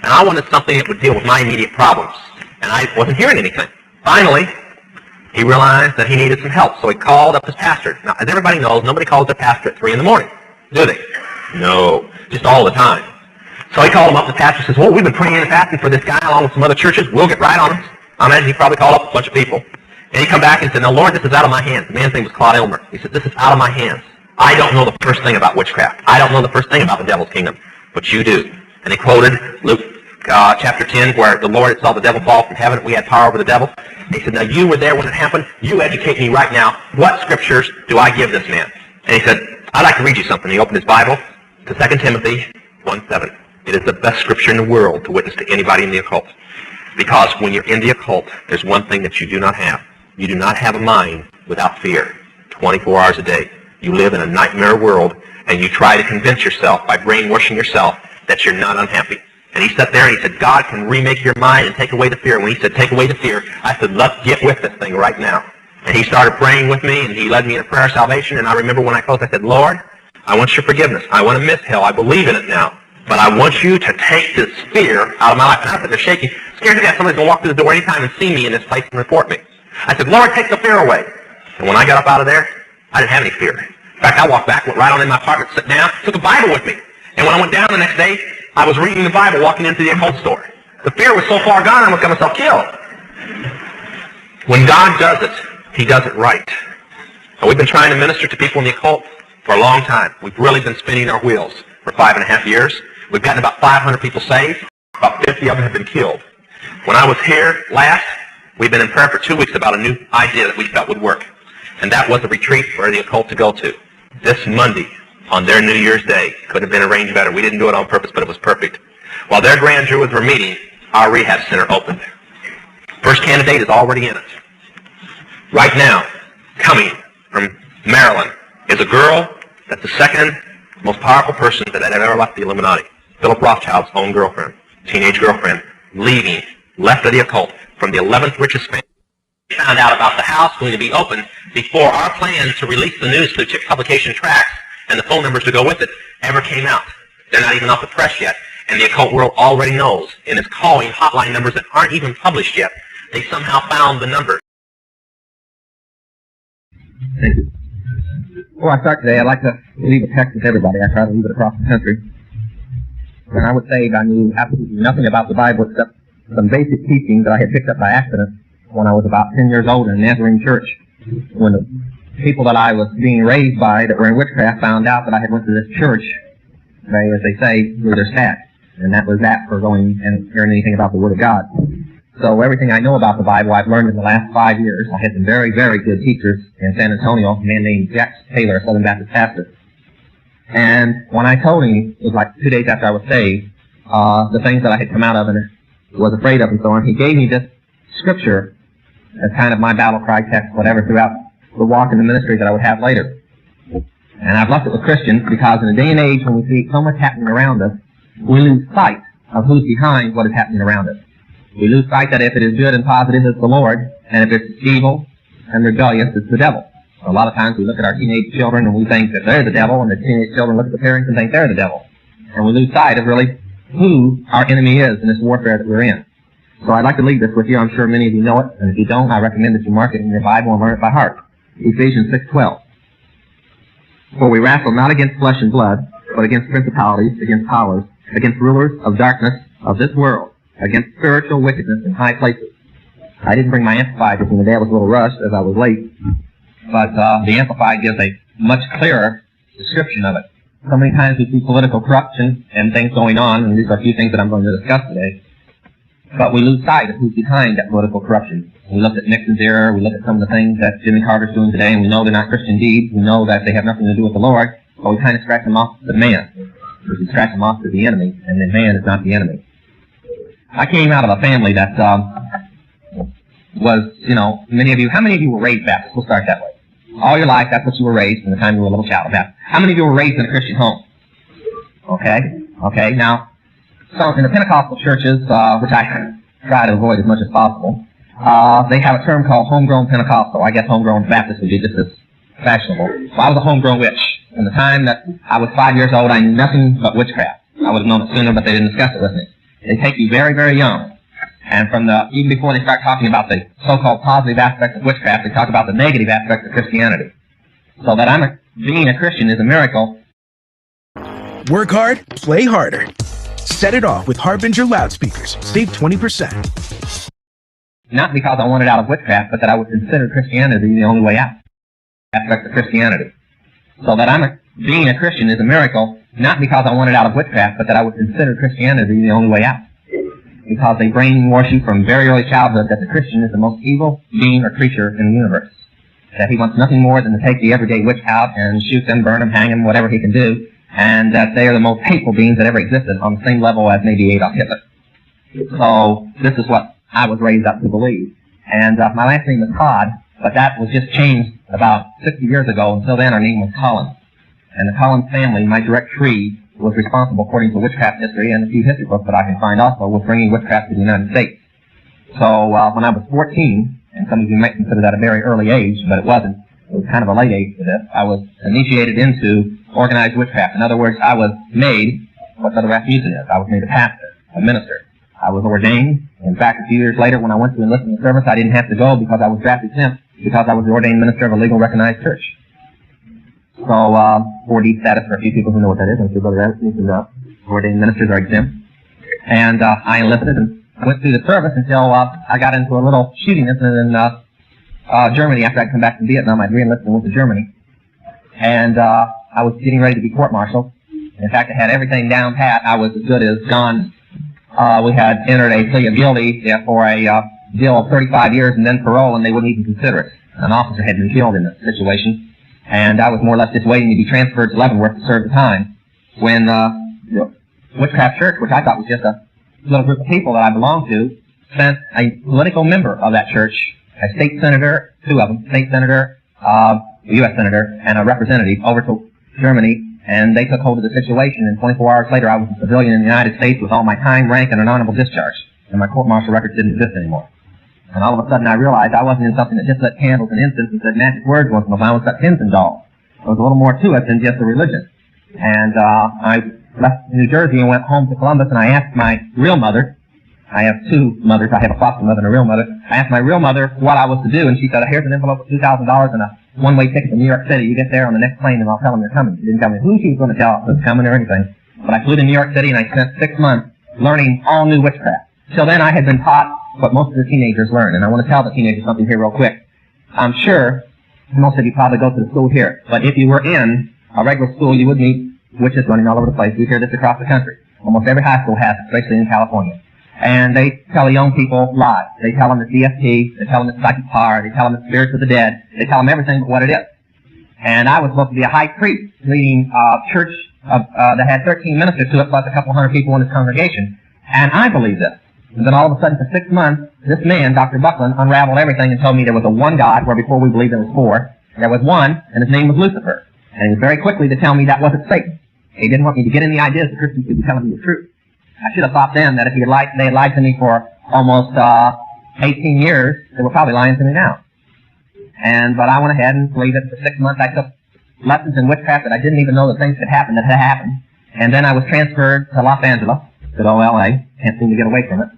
And I wanted something that would deal with my immediate problems. And I wasn't hearing anything. Finally, he realized that he needed some help, so he called up his pastor. Now, as everybody knows, nobody calls their pastor at 3 in the morning, do they? No, just all the time. So he called him up, the pastor says, well, we've been praying and fasting for this guy along with some other churches. We'll get right on him. I imagine he probably called up a bunch of people. And he come back and said, no, Lord, this is out of my hands. The man's name was Claude Elmer. He said, this is out of my hands. I don't know the first thing about witchcraft. I don't know the first thing about the devil's kingdom, but you do. And he quoted Luke chapter 10, where the Lord had saw the devil fall from heaven. We had power over the devil. And he said, now you were there when it happened. You educate me right now. What scriptures do I give this man? And he said, I'd like to read you something. He opened his Bible to 2 Timothy 1:7. It is the best scripture in the world to witness to anybody in the occult. Because when you're in the occult, there's one thing that you do not have. You do not have a mind without fear, 24 hours a day. You live in a nightmare world, and you try to convince yourself by brainwashing yourself that you're not unhappy. And he sat there and he said, God can remake your mind and take away the fear. And when he said, take away the fear, I said, let's get with this thing right now. And he started praying with me, and he led me in a prayer of salvation. And I remember when I closed, I said, Lord, I want your forgiveness. I want to miss hell. I believe in it now. But I want you to take this fear out of my life. And I said, they're shaking, scared to death somebody's going to walk through the door anytime and see me in this place and report me. I said, Lord, take the fear away. And when I got up out of there, I didn't have any fear. In fact, I walked back, went right on in my apartment, sat down, took a Bible with me. And when I went down the next day, I was reading the Bible walking into the occult store. The fear was so far gone, I almost got myself killed. When God does it, he does it right. And we've been trying to minister to people in the occult for a long time. We've really been spinning our wheels for 5.5 years. We've gotten about 500 people saved. About 50 of them have been killed. When I was here last, we've been in prayer for 2 weeks about a new idea that we felt would work. And that was a retreat for the occult to go to. This Monday, on their New Year's Day, could have been arranged better. We didn't do it on purpose, but it was perfect. While their grand Druids were meeting, our rehab center opened. First candidate is already in it. Right now, coming from Maryland, is a girl that's the second most powerful person that had ever left the Illuminati. Philip Rothschild's own girlfriend, teenage girlfriend, left of the occult from the 11th richest family. We found out about the house going to be open before our plan to release the news through publication tracks and the phone numbers to go with it ever came out. They're not even off the press yet, and the occult world already knows and is calling hotline numbers that aren't even published yet. They somehow found the number. Thank you. Before I start today, I'd like to leave a text with everybody. I try to leave it across the country. When I was saved, I knew absolutely nothing about the Bible except some basic teachings that I had picked up by accident when I was about 10 years old in a Nazarene church. When the people that I was being raised by that were in witchcraft found out that I had went to this church, they, as they say, blew their stack. And that was that for going and hearing anything about the Word of God. So everything I know about the Bible I've learned in the last 5 years. I had some very, very good teachers in San Antonio, a man named Jack Taylor, a Southern Baptist pastor. And when I told him, it was like 2 days after I was saved, the things that I had come out of and was afraid of and so on, he gave me this scripture as kind of my battle cry text, whatever, throughout the walk in the ministry that I would have later. And I've left it with Christians because in a day and age when we see so much happening around us, we lose sight of who's behind what is happening around us. We lose sight that if it is good and positive, it's the Lord, and if it's evil and rebellious, it's the devil. A lot of times we look at our teenage children and we think that they're the devil, and the teenage children look at the parents and think they're the devil. And we lose sight of really who our enemy is in this warfare that we're in. So I'd like to leave this with you. I'm sure many of you know it, and if you don't, I recommend that you mark it in your Bible and learn it by heart. Ephesians 6:12. For we wrestle not against flesh and blood, but against principalities, against powers, against rulers of darkness of this world, against spiritual wickedness in high places. I didn't bring my Amplified with me today. I was a little rushed as I was late. But the Amplified gives a much clearer description of it. So many times we see political corruption and things going on, and these are a few things that I'm going to discuss today. But we lose sight of who's behind that political corruption. We look at Nixon's era, we look at some of the things that Jimmy Carter's doing today, and we know they're not Christian deeds. We know that they have nothing to do with the Lord, but we kind of scratch them off to the man. We scratch them off to the enemy, and the man is not the enemy. I came out of a family that was, many of you, how many of you were raised Baptist? We'll start that way. All your life, that's what you were raised from the time you were a little child. How many of you were raised in a Christian home? Okay. Now, so in the Pentecostal churches, which I try to avoid as much as possible, they have a term called homegrown Pentecostal. I guess homegrown Baptist would be just as fashionable. So I was a homegrown witch. From the time that I was 5 years old, I knew nothing but witchcraft. I would have known it sooner, but they didn't discuss it with me. They take you very, very young. And even before they start talking about the so-called positive aspects of witchcraft, they talk about the negative aspects of Christianity. So that being a Christian is a miracle. Work hard, play harder. Set it off with Harbinger loudspeakers. Save 20%. Not because I wanted out of witchcraft, but that I would consider Christianity the only way out. Aspects of Christianity. So that being a Christian is a miracle, not because I wanted out of witchcraft, but that I would consider Christianity the only way out. Because they brainwash you from very early childhood that the Christian is the most evil being or creature in the universe. That he wants nothing more than to take the everyday witch out and shoot them, burn them, hang them, whatever he can do, and that they are the most hateful beings that ever existed, on the same level as maybe Adolf Hitler. So this is what I was raised up to believe. And my last name was Todd, but that was just changed about 60 years ago. Until then, our name was Collins. And the Collins family, my direct tree, was responsible, according to witchcraft history and a few history books that I can find also, with bringing witchcraft to the United States. So when I was 14, and some of you might consider that a very early age, but it wasn't. It was kind of a late age for this. I was initiated into organized witchcraft. In other words, I was made what Brother Rasmussen is. I was made a pastor, a minister. I was ordained. In fact, a few years later, when I went to enlist in the service, I didn't have to go because I was drafted exempt, because I was the ordained minister of a legal recognized church. So, 4D status for a few people who know what that is. I'm sure Brother Rasmussen knows. Ordained ministers are exempt. And I enlisted and went through the service until I got into a little shooting incident in Germany. After I'd come back from Vietnam, I'd re-enlisted and went to Germany. And I was getting ready to be court-martialed. In fact, I had everything down pat. I was as good as gone. We had entered a plea of guilty for a deal of 35 years and then parole, and they wouldn't even consider it. An officer had been killed in the situation. And I was more or less just waiting to be transferred to Leavenworth to serve the time, when the Witchcraft Church, which I thought was just a little group of people that I belonged to, sent a political member of that church, a state senator, two of them, state senator, a U.S. senator, and a representative over to Germany, and they took hold of the situation, and 24 hours later I was a civilian in the United States with all my time, rank, and an honorable discharge, and my court-martial records didn't exist anymore. And all of a sudden I realized I wasn't in something that just lit candles and incense and said magic words once in a while and set pins and dolls. There was a little more to it than just a religion. And I left New Jersey and went home to Columbus, and I asked my real mother, I have two mothers, I have a foster mother and a real mother, I asked my real mother what I was to do, and she said, here's an envelope of $2,000 and a one-way ticket to New York City. You get there on the next plane and I'll tell them you're coming. She didn't tell me who she was going to tell was coming or anything. But I flew to New York City and I spent 6 months learning all new witchcraft. Till then I had been taught what most of the teenagers learn, and I want to tell the teenagers something here real quick. I'm sure most of you probably go to the school here, but if you were in a regular school, you would meet witches running all over the place. We hear this across the country. Almost every high school has it, especially in California. And they tell the young people lies. They tell them it's EFT, they tell them it's psychic power, they tell them it's spirits of the dead, they tell them everything but what it is. And I was supposed to be a high priest leading a church that had 13 ministers to it, plus a couple hundred people in his congregation. And I believed this. And then all of a sudden, for 6 months, this man, Dr. Buckland, unraveled everything and told me there was a one God, where before we believed there was four. There was one, and his name was Lucifer. And he was very quickly to tell me that wasn't Satan. He didn't want me to get any ideas that Christians could be telling me the truth. I should have thought then that if they had lied to me for almost 18 years, they were probably lying to me now. But I went ahead and believed it. For 6 months, I took lessons in witchcraft that I didn't even know that things could happen that had happened. And then I was transferred to Los Angeles, good old L.A. Can't seem to get away from it.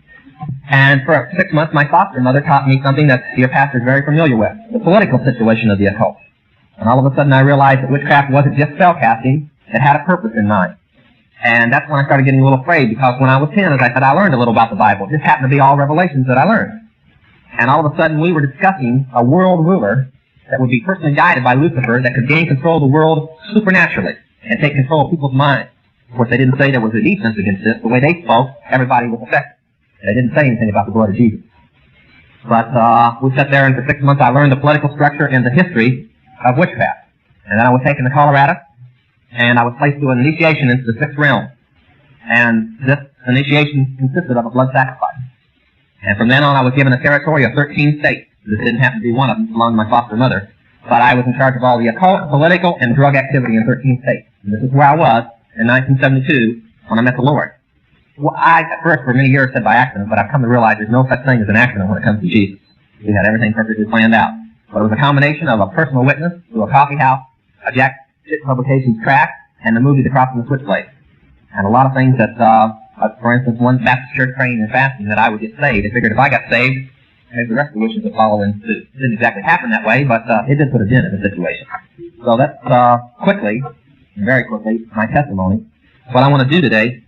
And for 6 months, my foster mother taught me something that your pastor is very familiar with, the political situation of the occult. And all of a sudden I realized that witchcraft wasn't just spell casting, it had a purpose in mind. And that's when I started getting a little afraid, because when I was 10, as I said, I learned a little about the Bible. It just happened to be all revelations that I learned. And all of a sudden we were discussing a world ruler that would be personally guided by Lucifer, that could gain control of the world supernaturally and take control of people's minds. Of course, they didn't say there was a defense against this. The way they spoke, everybody was affected. They didn't say anything about the blood of Jesus. But we sat there, and for 6 months I learned the political structure and the history of witchcraft. And then I was taken to Colorado, and I was placed through an initiation into the sixth realm. And this initiation consisted of a blood sacrifice. And from then on I was given a territory of 13 states. This didn't happen to be one of them, belonged to my foster mother. But I was in charge of all the occult, political, and drug activity in 13 states. And this is where I was in 1972 when I met the Lord. Well, I, at first, for many years, said by accident, but I've come to realize there's no such thing as an accident when it comes to Jesus. He had everything perfectly planned out. But it was a combination of a personal witness to a coffee house, a Jack Publications tract, and the movie The Cross and the Switchblade. And a lot of things that, for instance, one Baptist church praying and fasting that I would get saved. I figured if I got saved, maybe the rest of the wishes would follow in suit. It didn't exactly happen that way, but it did put a dent in the situation. So that's quickly, very quickly, my testimony. What I want to do today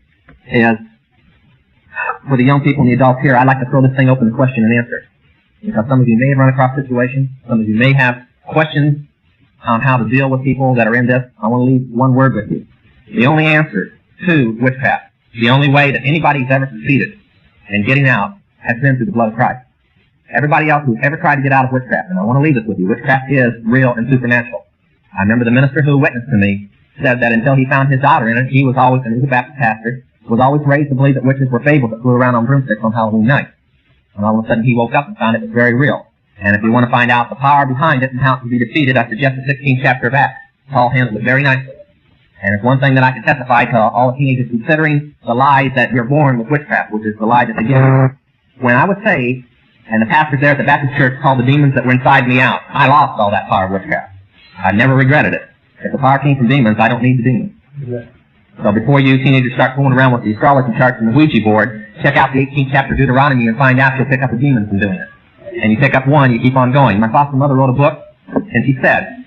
is, for the young people and the adults here, I'd like to throw this thing open to question and answer. Because some of you may have run across situations, some of you may have questions on how to deal with people that are in this. I want to leave one word with you. The only answer to witchcraft, the only way that anybody's ever succeeded in getting out, has been through the blood of Christ. Everybody else who's ever tried to get out of witchcraft, and I want to leave this with you, witchcraft is real and supernatural. I remember the minister who witnessed to me said that until he found his daughter in it, he was always, and he was a Baptist pastor, was always raised to believe that witches were fables that flew around on broomsticks on Halloween night. And all of a sudden he woke up and found it was very real. And if you want to find out the power behind it and how it can be defeated, I suggest the 16th chapter of Acts. Paul handled it very nicely. And it's one thing that I can testify to all the teenagers considering the lies that you're born with witchcraft, which is the lie that they give you. When I was saved, and the pastors there at the Baptist church called the demons that were inside me out, I lost all that power of witchcraft. I never regretted it. If the power came from demons, I don't need the demons. Yeah. So before you teenagers start fooling around with the astrology charts and the Ouija board, check out the 18th chapter of Deuteronomy and find out you'll pick up a demon from doing it. And you pick up one, you keep on going. My foster mother wrote a book, and she said,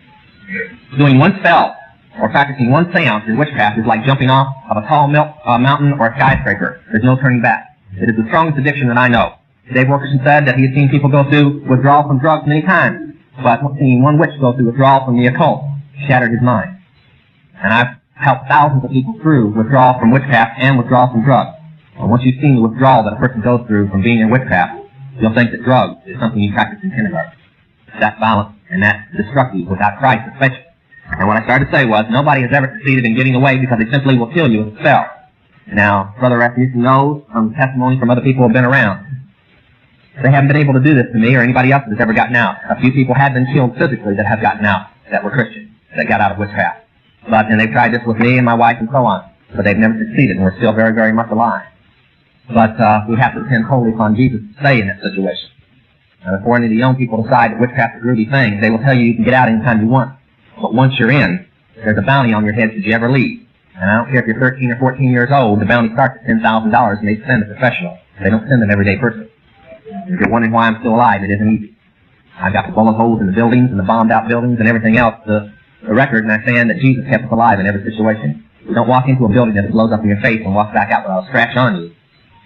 doing one spell or practicing one seance in witchcraft is like jumping off of a tall mountain or a skyscraper. There's no turning back. It is the strongest addiction that I know. Dave Wilkerson said that he had seen people go through withdrawal from drugs many times, but seeing one witch go through withdrawal from the occult shattered his mind. And I've helped thousands of people through withdrawal from witchcraft and withdrawal from drugs. And once you've seen the withdrawal that a person goes through from being in witchcraft, you'll think that drugs is something you practice in kindergarten. It's that violent and that destructive without Christ especially. And what I started to say was, nobody has ever succeeded in getting away because they simply will kill you with a spell. Now, Brother Rasmussen knows from testimony from other people who have been around. They haven't been able to do this to me or anybody else that's ever gotten out. A few people have been killed physically that have gotten out, that were Christians, that got out of witchcraft. And they've tried this with me and my wife and so on. But they've never succeeded, and we're still very, very much alive. But we have to depend wholly upon Jesus to stay in that situation. Now, before any of the young people decide that witchcraft is a groovy thing, they will tell you can get out anytime you want. But once you're in, there's a bounty on your head should you ever leave. And I don't care if you're 13 or 14 years old, the bounty starts at $10,000 and they send a professional. They don't send an everyday person. If you're wondering why I'm still alive, it isn't easy. I've got the bullet holes in the buildings and the bombed out buildings and everything else, the record, and I stand that Jesus kept us alive in every situation. You don't walk into a building that blows up in your face and walk back out without a scratch on you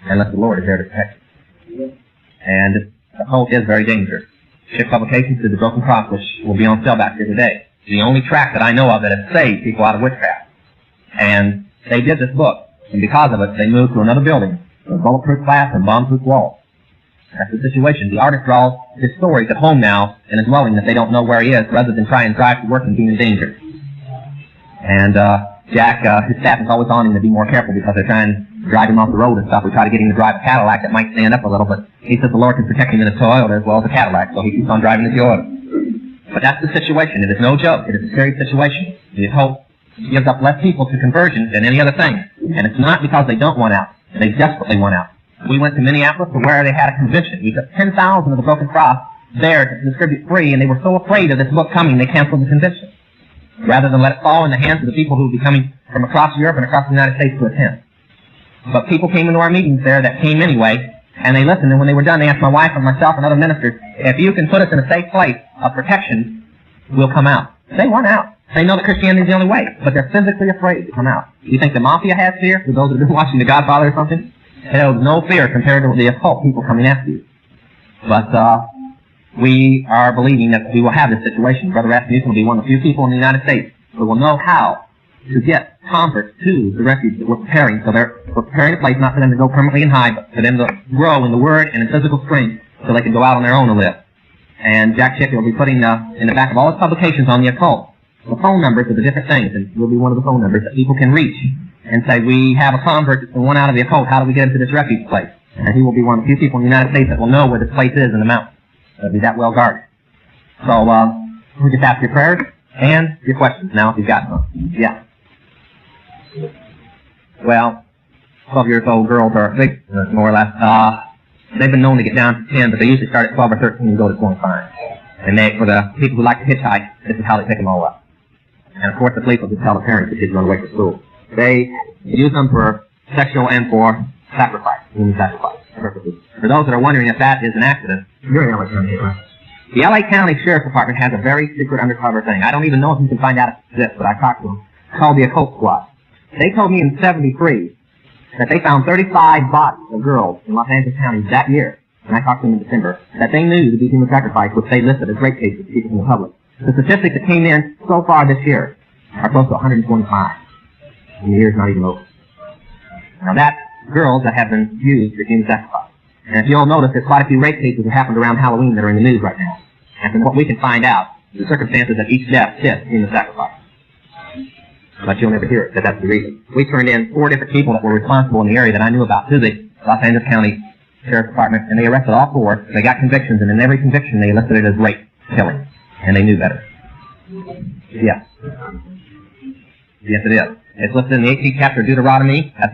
unless the Lord is there to protect you. And the occult is very dangerous. Ship publications to the Broken Cross, which will be on sale back here today. The only tract that I know of that has saved people out of witchcraft. And they did this book, and because of it, they moved to another building with bulletproof glass and bomb-proof walls. That's the situation. The artist draws his stories at home now in a dwelling that they don't know where he is, rather than try and drive to work and be in danger. And Jack, his staff is always on him to be more careful because they're trying to drive him off the road and stuff. We try to get him to drive a Cadillac that might stand up a little, but he says the Lord can protect him in a Toyota as well as a Cadillac, so he keeps on driving the Toyota. But that's the situation. It is no joke. It is a serious situation. The occult gives up less people to conversion than any other thing. And it's not because they don't want out. They desperately want out. We went to Minneapolis to where they had a convention. We took 10,000 of the Broken Cross there to distribute free, and they were so afraid of this book coming, they canceled the convention, rather than let it fall in the hands of the people who would be coming from across Europe and across the United States to attend. But people came into our meetings there that came anyway, and they listened, and when they were done, they asked my wife and myself and other ministers, if you can put us in a safe place of protection, we'll come out. They want out. They know that Christianity is the only way, but they're physically afraid to come out. You think the mafia has fear? For those that have been watching The Godfather or something? There's no fear compared to the occult people coming after you. But we are believing that we will have this situation. Brother Rasmussen will be one of the few people in the United States who will know how to get converts to the refuge that we're preparing. So we're preparing a place not for them to go permanently and hide, but for them to grow in the Word and in physical strength so they can go out on their own and live. And Jack Sheffield will be putting in the back of all his publications on the occult the phone numbers of the different things, and will be one of the phone numbers that people can reach and say, we have a convert that's been one out of the occult, how do we get into this refuge place? And he will be one of the few people in the United States that will know where this place is in the mountains. It'll be that well guarded. So, we just ask your prayers and your questions now if you've got them. Yeah. Well, 12 years old girls are more or less. They've been known to get down to 10, but they usually start at 12 or 13 and go to 25. And for the people who like to hitchhike, this is how they pick them all up. And of course the police will just tell the parents the kids run away from school. They use them for sexual and for sacrifice, human sacrifice purposes. For those that are wondering if that is an accident, you're in LA County, right? The LA County Sheriff's Department has a very secret undercover thing. I don't even know if you can find out if it exists, but I talked to them. It's called the Occult Squad. They told me in '73 that they found 35 bodies of girls in Los Angeles County that year, and I talked to them in December, that they knew to be human sacrifice, which they listed as rape cases to people from the public. The statistics that came in so far this year are close to 125. And the year's not even over. Now that's girls that have been used for human sacrifice. And if you'll notice, there's quite a few rape cases that happened around Halloween that are in the news right now. And from what we can find out, the circumstances of each death fit human sacrifice. But you'll never hear it, but that's the reason. We turned in 4 different people that were responsible in the area that I knew about to the Los Angeles County Sheriff's Department, and they arrested all 4. They got convictions, and in every conviction they listed it as rape, killing, and they knew better. Yes. Yes, it is. It's listed in the 18th chapter of Deuteronomy as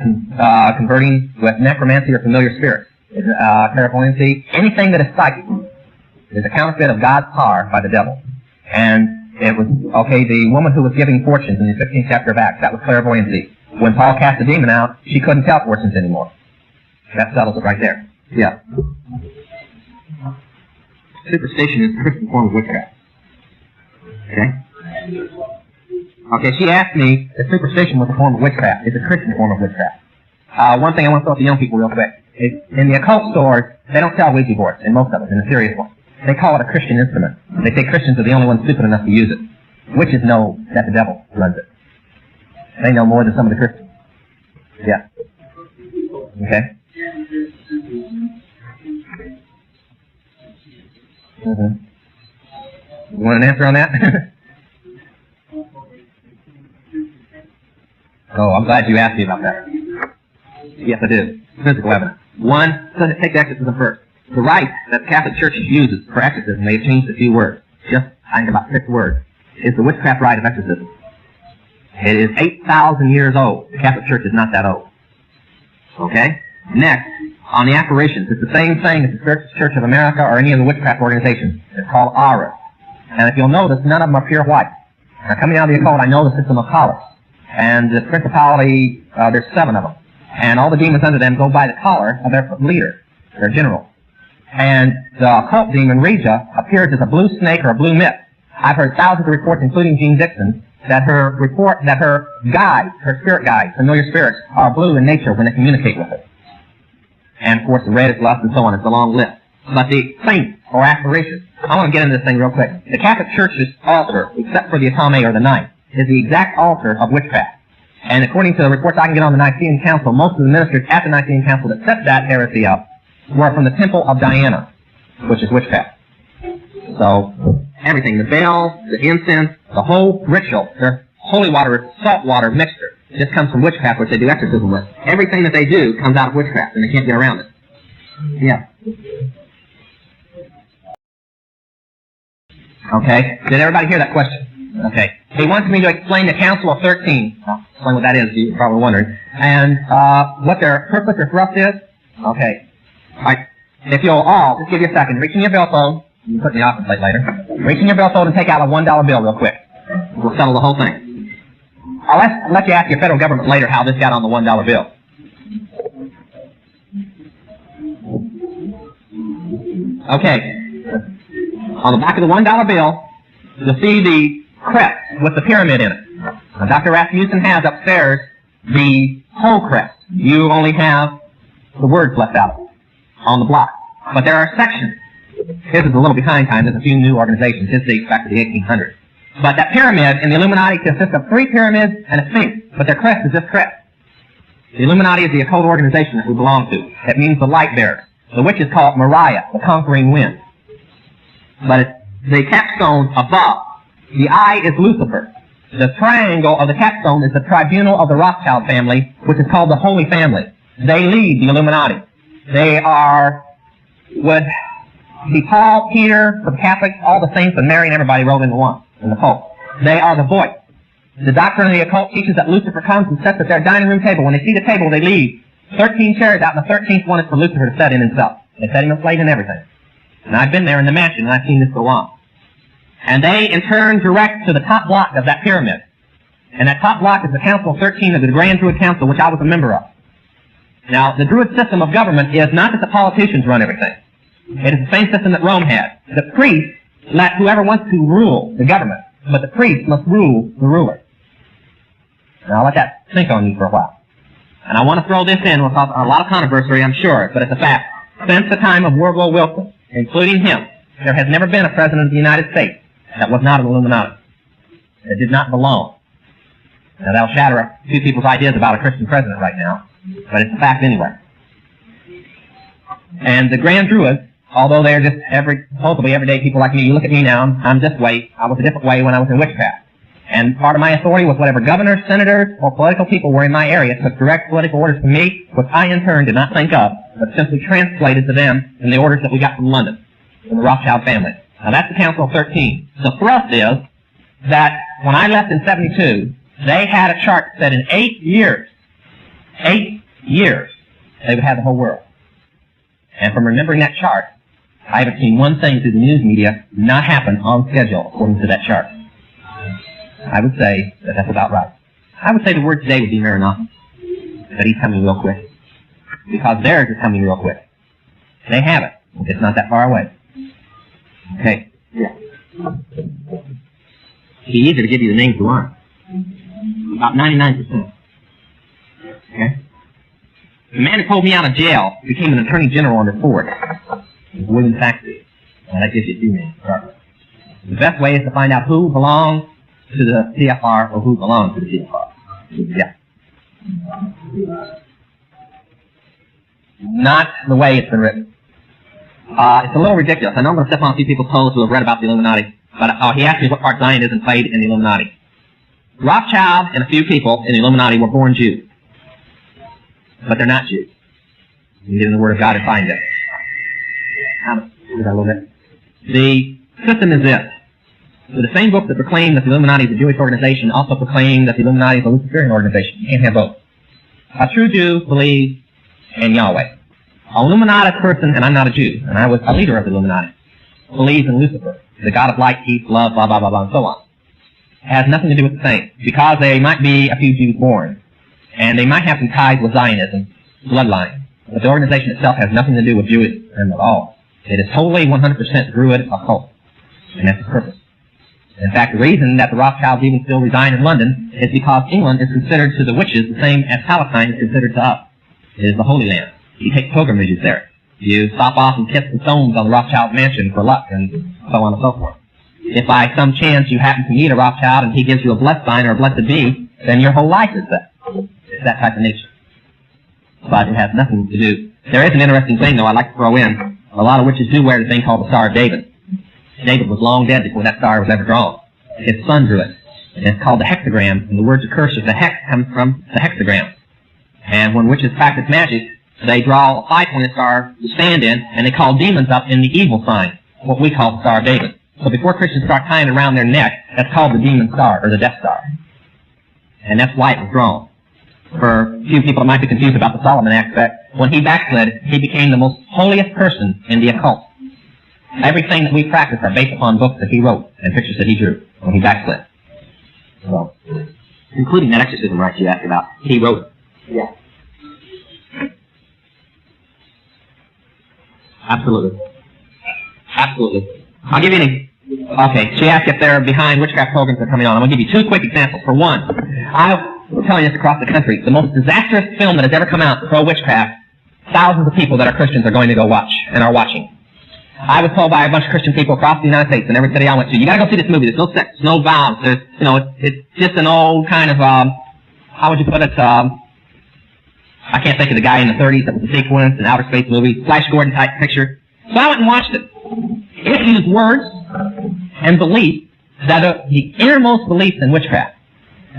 converting with necromancy or familiar spirits. Clairvoyancy, anything that is psychic is a counterfeit of God's power by the devil. And it was, okay, the woman who was giving fortunes in the 15th chapter of Acts, that was clairvoyancy. When Paul cast the demon out, she couldn't tell fortunes anymore. That settles it right there. Yeah. Superstition is a Christian form of witchcraft. Okay? Okay, she asked me if superstition was a form of witchcraft. It's a Christian form of witchcraft. One thing I want to throw at the young people real quick. In the occult stores, they don't sell Ouija boards, in most of them, in the serious ones. They call it a Christian instrument. They say Christians are the only ones stupid enough to use it. Witches know that the devil runs it. They know more than some of the Christians. Yeah. Okay? You want an answer on that? Oh, I'm glad you asked me about that. Yes, I do. Physical evidence. One, let's take the exorcism first. The rite that the Catholic Church uses for exorcism, they've changed a few words. Just, I think, about 6 words. Is the witchcraft rite of exorcism. It is 8,000 years old. The Catholic Church is not that old. Okay? Next, on the apparitions, it's the same thing as the Spiritual Church of America or any of the witchcraft organizations. It's called auras. And if you'll notice, none of them are pure white. Now, coming out of the occult, I know the system of colors. And the principality, there's 7 of them. And all the demons under them go by the collar of their leader, their general. And the occult demon, Regia, appears as a blue snake or a blue mist. I've heard thousands of reports, including Jean Dixon, that her guides, her spirit guides, familiar spirits, are blue in nature when they communicate with her. And of course, the red is lust and so on. It's a long list. But the saints or apparitions, I want to get into this thing real quick. The Catholic Church's altar, except for the Atame or the Ninth, is the exact altar of witchcraft. And according to the reports I can get on the Nicene Council, most of the ministers at the Nicene Council that set that heresy up were from the Temple of Diana, which is witchcraft. So, everything, the bells, the incense, the whole ritual, their holy water, salt water mixture, just comes from witchcraft, which they do exorcism with. Everything that they do comes out of witchcraft, and they can't get around it. Yeah. Okay. Did everybody hear that question? Okay. He wants me to explain the Council of 13. I'll explain what that is, you're probably wondering. And what their purpose or thrust is. Okay. All right. If you'll all, just give you a second, reach in your billfold. You can put it in the office plate later. Reach in your billfold and take out a $1 bill real quick. We'll settle the whole thing. I'll let you ask your federal government later how this got on the $1 bill. Okay. On the back of the $1 bill, you'll see the crest with the pyramid in it. Now, Dr. Rasmussen has upstairs the whole crest. You only have the words left out on the block. But there are sections. His is a little behind time. There's a few new organizations. His dates back to the 1800s. But that pyramid in the Illuminati consists of 3 pyramids and a sphinx. But their crest is this crest. The Illuminati is the occult organization that we belong to. It means the light bearer. The witches call it Mariah, the conquering wind. But it's the capstone above. The eye is Lucifer. The triangle of the capstone is the tribunal of the Rothschild family, which is called the Holy Family. They lead the Illuminati. They would be Paul, Peter, the Catholics, all the saints, and Mary and everybody rolled into one in the Pope. They are the voice. The doctrine of the occult teaches that Lucifer comes and sits at their dining room table. When they see the table, they leave 13 chairs out, and the 13th one is for Lucifer to sit in himself. They set him a plate and everything. And I've been there in the mansion, and I've seen this go on. And they, in turn, direct to the top block of that pyramid. And that top block is the Council of 13 of the Grand Druid Council, which I was a member of. Now, the Druid system of government is not that the politicians run everything. It is the same system that Rome had. The priests let whoever wants to rule the government, but the priests must rule the ruler. Now, I'll let that sink on you for a while. And I want to throw this in with a lot of controversy, I'm sure, but it's a fact. Since the time of Woodrow Wilson, including him, there has never been a president of the United States that was not an Illuminati. That did not belong. Now, that'll shatter a few people's ideas about a Christian president right now, but it's a fact anyway. And the Grand Druids, although they're just supposedly everyday people like me, you look at me now, I'm this way. I was a different way when I was in witchcraft. And part of my authority was whatever governors, senators, or political people were in my area took direct political orders from me, which I in turn did not think of, but simply translated to them in the orders that we got from London, from the Rothschild family. Now that's the Council of 13. The thrust is that when I left in 72, they had a chart that said in 8 years, they would have the whole world. And from remembering that chart, I haven't seen one thing through the news media not happen on schedule according to that chart. I would say that that's about right. I would say the word today would be Maranatha, that he's coming real quick. Because theirs is coming real quick. They have it. It's not that far away. Okay. Yeah. It'd be easier to give you the names you want. About 99%. Okay? The man who pulled me out of jail became an attorney general under Ford. It was William Saxby. Well, that gives you two names. The best way is to find out who belongs to the CFR or who belongs to the CFR. Yeah. Not the way it's been written. It's a little ridiculous. I know I'm going to step on a few people's toes who have read about the Illuminati, but he asked me what part Zionism played in the Illuminati. Rothschild and a few people in the Illuminati were born Jews. But they're not Jews. You can get in the Word of God and find it. The system is this. So the same books that proclaim that the Illuminati is a Jewish organization also proclaim that the Illuminati is a Luciferian organization. You can't have both. A true Jew believes in Yahweh. A Illuminati person, and I'm not a Jew, and I was a leader of the Illuminati, believes in Lucifer, the God of light, peace, love, blah, blah, blah, blah, and so on. It has nothing to do with the saints, because they might be a few Jews born, and they might have some ties with Zionism, bloodline, but the organization itself has nothing to do with Judaism at all. It is totally 100% Druid occult, and that's the purpose. In fact, the reason that the Rothschilds even still reside in London is because England is considered to the witches the same as Palestine is considered to us. It is the Holy Land. You take pilgrimages there. You stop off and kiss the stones on the Rothschild mansion for luck, and so on and so forth. If by some chance you happen to meet a Rothschild and he gives you a blessed sign or a blessed bee, then your whole life is that. It's that type of nature. But it has nothing to do. There is an interesting thing, though, I'd like to throw in. A lot of witches do wear the thing called the Star of David. David was long dead before that star was ever drawn. His son drew it. And it's called the hexagram, and the word to curse is the hex comes from the hexagram. And when witches practice magic, they draw a 5-pointed star to stand in, and they call demons up in the evil sign, what we call the Star of David. So before Christians start tying it around their neck, that's called the demon star, or the death star. And that's why it was drawn. For a few people that might be confused about the Solomon aspect, when he backslid, he became the most holiest person in the occult. Everything that we practice are based upon books that he wrote and pictures that he drew when he backslid. So, including that exorcism right you asked about. He wrote it. Yeah. Absolutely. Absolutely. I'll give you an okay, she asked if they're behind witchcraft programs that are coming on. I'm going to give you two quick examples. For one, I will tell you this across the country. The most disastrous film that has ever come out pro-witchcraft, thousands of people that are Christians are going to go watch and are watching. I was told by a bunch of Christian people across the United States in every city I went to, you got to go see this movie. There's no sex, no violence. There's, you know, it's just an old kind of, how would you put it, I can't think of the guy in the 30s that was a sequence, an outer space movie, Flash Gordon type picture. So I went and watched it. It used words and beliefs that are the innermost beliefs in witchcraft.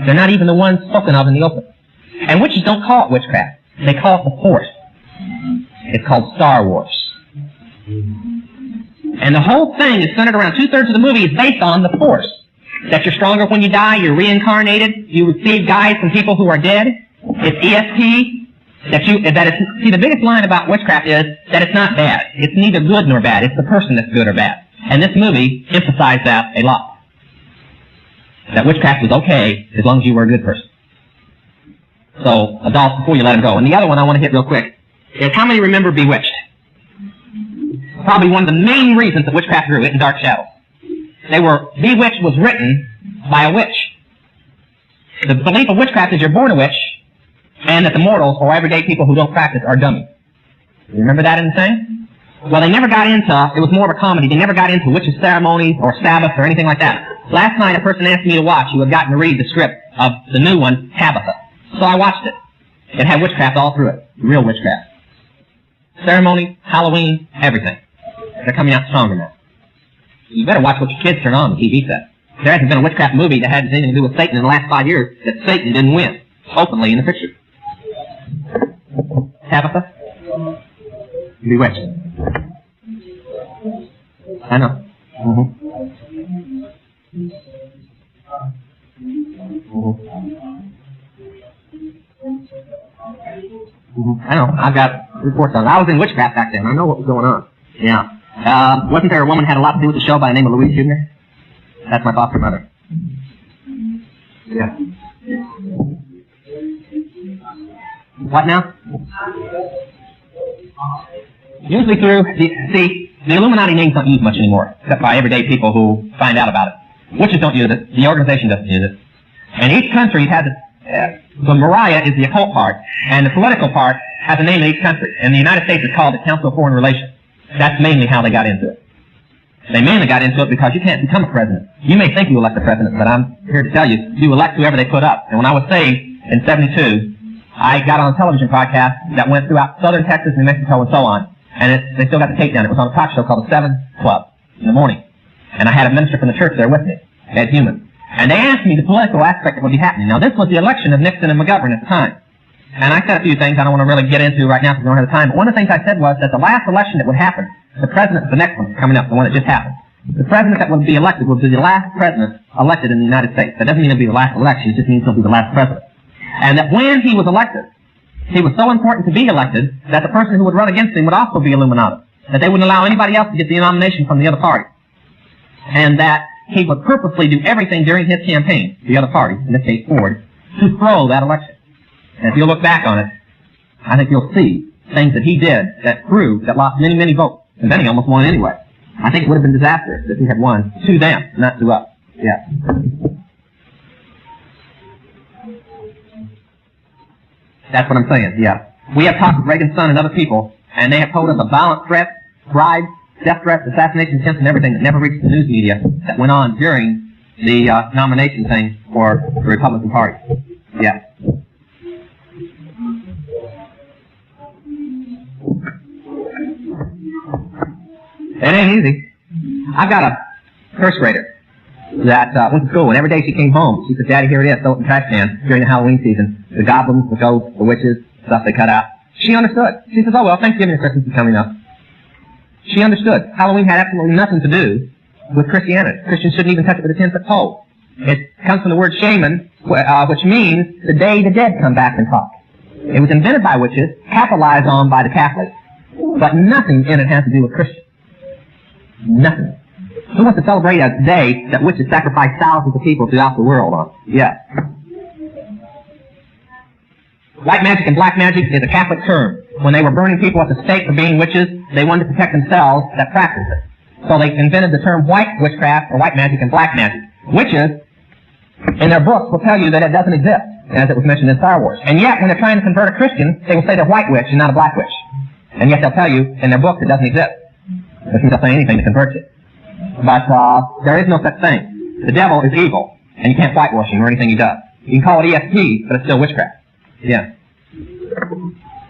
They're not even the ones spoken of in the open. And witches don't call it witchcraft. They call it the Force. It's called Star Wars. And the whole thing is centered around 2/3 of the movie is based on the Force. That you're stronger when you die, you're reincarnated, you receive guides from people who are dead. It's ESP. See, the biggest line about witchcraft is that it's not bad. It's neither good nor bad. It's the person that's good or bad. And this movie emphasized that a lot. That witchcraft was okay as long as you were a good person. So, adults, before you let them go. And the other one I want to hit real quick is how many remember Bewitched? Probably one of the main reasons that witchcraft grew, it in Dark Shadows. Bewitched was written by a witch. The belief of witchcraft is you're born a witch, and that the mortals, or everyday people who don't practice, are dummies. You remember that in the thing? Well, they never got into, it was more of a comedy, they never got into witches' ceremonies or Sabbath or anything like that. Last night a person asked me to watch who had gotten to read the script of the new one, Tabitha. So I watched it. It had witchcraft all through it. Real witchcraft. Ceremony, Halloween, everything. They're coming out stronger now. You better watch what your kids turn on the TV set. There hasn't been a witchcraft movie that had anything to do with Satan in the last 5 years that Satan didn't win openly in the picture. Tabitha? Bewitched. I know. I know. I've got reports on it. I was in witchcraft back then. I know what was going on. Yeah. Wasn't there a woman who had a lot to do with the show by the name of Louise Huebner? That's my foster mother. Yeah. What now? Usually through the Illuminati names don't use much anymore, except by everyday people who find out about it. Witches don't use it. The organization doesn't use it. And each country has the Mariah is the occult part, and the political part has a name in each country. And the United States is called the Council of Foreign Relations. That's mainly how they got into it. They mainly got into it because you can't become a president. You may think you elect a president, but I'm here to tell you, you elect whoever they put up. And when I was saved in 72, I got on a television podcast that went throughout southern Texas, New Mexico, and so on. And they still got the tape down. It was on a talk show called the 7 Club in the morning. And I had a minister from the church there with me, Ed Human. And they asked me the political aspect of what would be happening. Now, this was the election of Nixon and McGovern at the time. And I said a few things I don't want to really get into right now because we don't have the time. But one of the things I said was that the last election that would happen, the president, the next one coming up, the one that just happened, the president that would be elected would be the last president elected in the United States. That doesn't mean it'll be the last election. It just means he'll be the last president. And that when he was elected, he was so important to be elected that the person who would run against him would also be Illuminati. That they wouldn't allow anybody else to get the nomination from the other party. And that he would purposely do everything during his campaign, the other party, in this case Ford, to throw that election. And if you look back on it, I think you'll see things that he did that proved that lost many, many votes. And then he almost won anyway. I think it would have been disastrous if he had won to them, not to us. Yeah. That's what I'm saying, yeah. We have talked with Reagan's son and other people, and they have told us of violent threats, bribes, death threats, assassination attempts, and everything that never reached the news media that went on during the nomination thing for the Republican Party. Yeah. It ain't easy. I've got a first grader that went to school, and every day she came home, she said, "Daddy, here it is, throw it in the trash can during the Halloween season. The goblins, the ghosts, the witches, stuff they cut out." She understood. She says, "Oh, well, Thanksgiving and Christmas is coming up." She understood. Halloween had absolutely nothing to do with Christianity. Christians shouldn't even touch it with a 10-foot pole. It comes from the word shaman, which means the day the dead come back and talk. It was invented by witches, capitalized on by the Catholics, but nothing in it has to do with Christians. Nothing. Who wants to celebrate a day that witches sacrifice thousands of people throughout the world on? Yes. White magic and black magic is a Catholic term. When they were burning people at the stake for being witches, they wanted to protect themselves that practiced it. So they invented the term white witchcraft or white magic and black magic. Witches, in their books, will tell you that it doesn't exist, as it was mentioned in Star Wars. And yet, when they're trying to convert a Christian, they will say they're white witch and not a black witch. And yet they'll tell you in their books it doesn't exist. Which means they'll say anything to convert you. But there is no such thing. The devil is evil, and you can't whitewash him or anything he does. You can call it ESP, but it's still witchcraft. Yeah.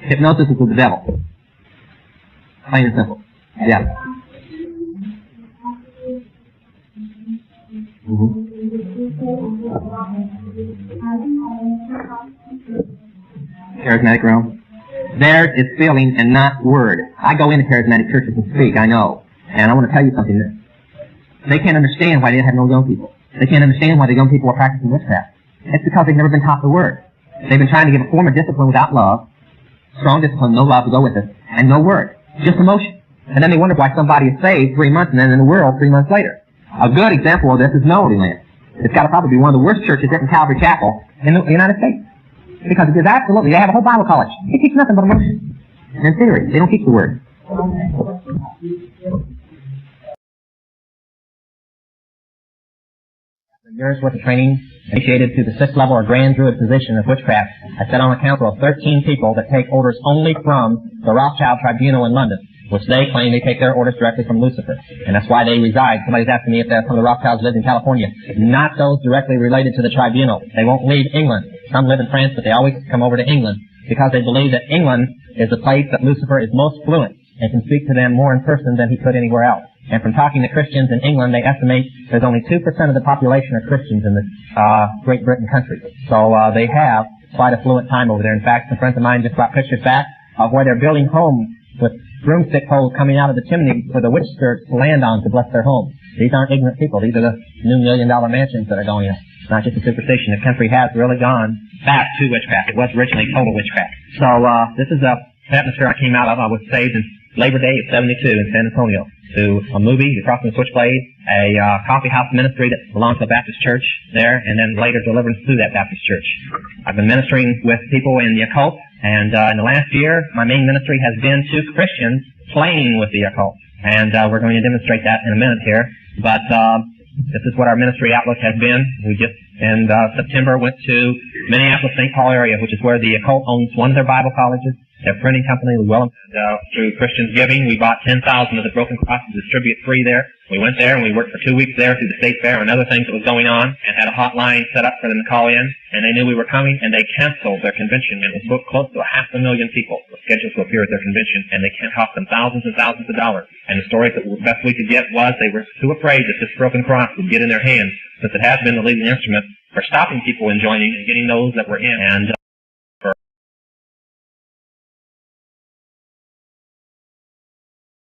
Hypnosis is with the devil. Plain and simple. Yeah. Charismatic realm. Theirs is feeling and not word. I go into charismatic churches and speak, I know. And I want to tell you something. They can't understand why they have no young people. They can't understand why the young people are practicing witchcraft. It's because they've never been taught the word. They've been trying to give a form of discipline without love, strong discipline, no love to go with it, and no word, just emotion. And then they wonder why somebody is saved 3 months and then in the world 3 months later. A good example of this is Melody Land. It's got to probably be one of the worst churches in Calvary Chapel in the United States. Because it is absolutely, they have a whole Bible college. They teach nothing but emotion and theory. They don't teach the word. Years worth of training initiated to the 6th level or Grand Druid position of witchcraft. I sat on a council of 13 people that take orders only from the Rothschild Tribunal in London, which they claim they take their orders directly from Lucifer. And that's why they reside. Somebody's asking me if some of the Rothschilds live in California. Not those directly related to the tribunal. They won't leave England. Some live in France, but they always come over to England because they believe that England is the place that Lucifer is most fluent. and can speak to them more in person than he could anywhere else. And from talking to Christians in England, they estimate there's only 2% of the population are Christians in the Great Britain country. So they have quite a fluent time over there. In fact, some friends of mine just brought pictures back of where they're building homes with broomstick holes coming out of the chimney for the witch spirits to land on to bless their homes. These aren't ignorant people. These are the new $1 million mansions that are going in. It's not just a superstition. The country has really gone back to witchcraft. It was originally total witchcraft. So this is a atmosphere I came out of. I was saved in Labor Day of 72 in San Antonio to a movie, Across the Switchblade, a coffee house ministry that belonged to a Baptist church there, and then later deliverance through that Baptist church. I've been ministering with people in the occult, and in the last year, my main ministry has been to Christians playing with the occult. And we're going to demonstrate that in a minute here. But this is what our ministry outlook has been. We just, in September, went to Minneapolis, St. Paul area, which is where the occult owns one of their Bible colleges. Their printing company, through Christians Giving, we bought 10,000 of the broken crosses to distribute free there. We went there and we worked for 2 weeks there through the state fair and other things that was going on, and had a hotline set up for them to call in, and they knew we were coming, and they canceled their convention. It was booked close to 500,000 people were scheduled to appear at their convention, and they cost them thousands and thousands of dollars. And the stories that the best we could get was they were too afraid that this broken cross would get in their hands, since it has been the leading instrument for stopping people in joining and getting those that were in. And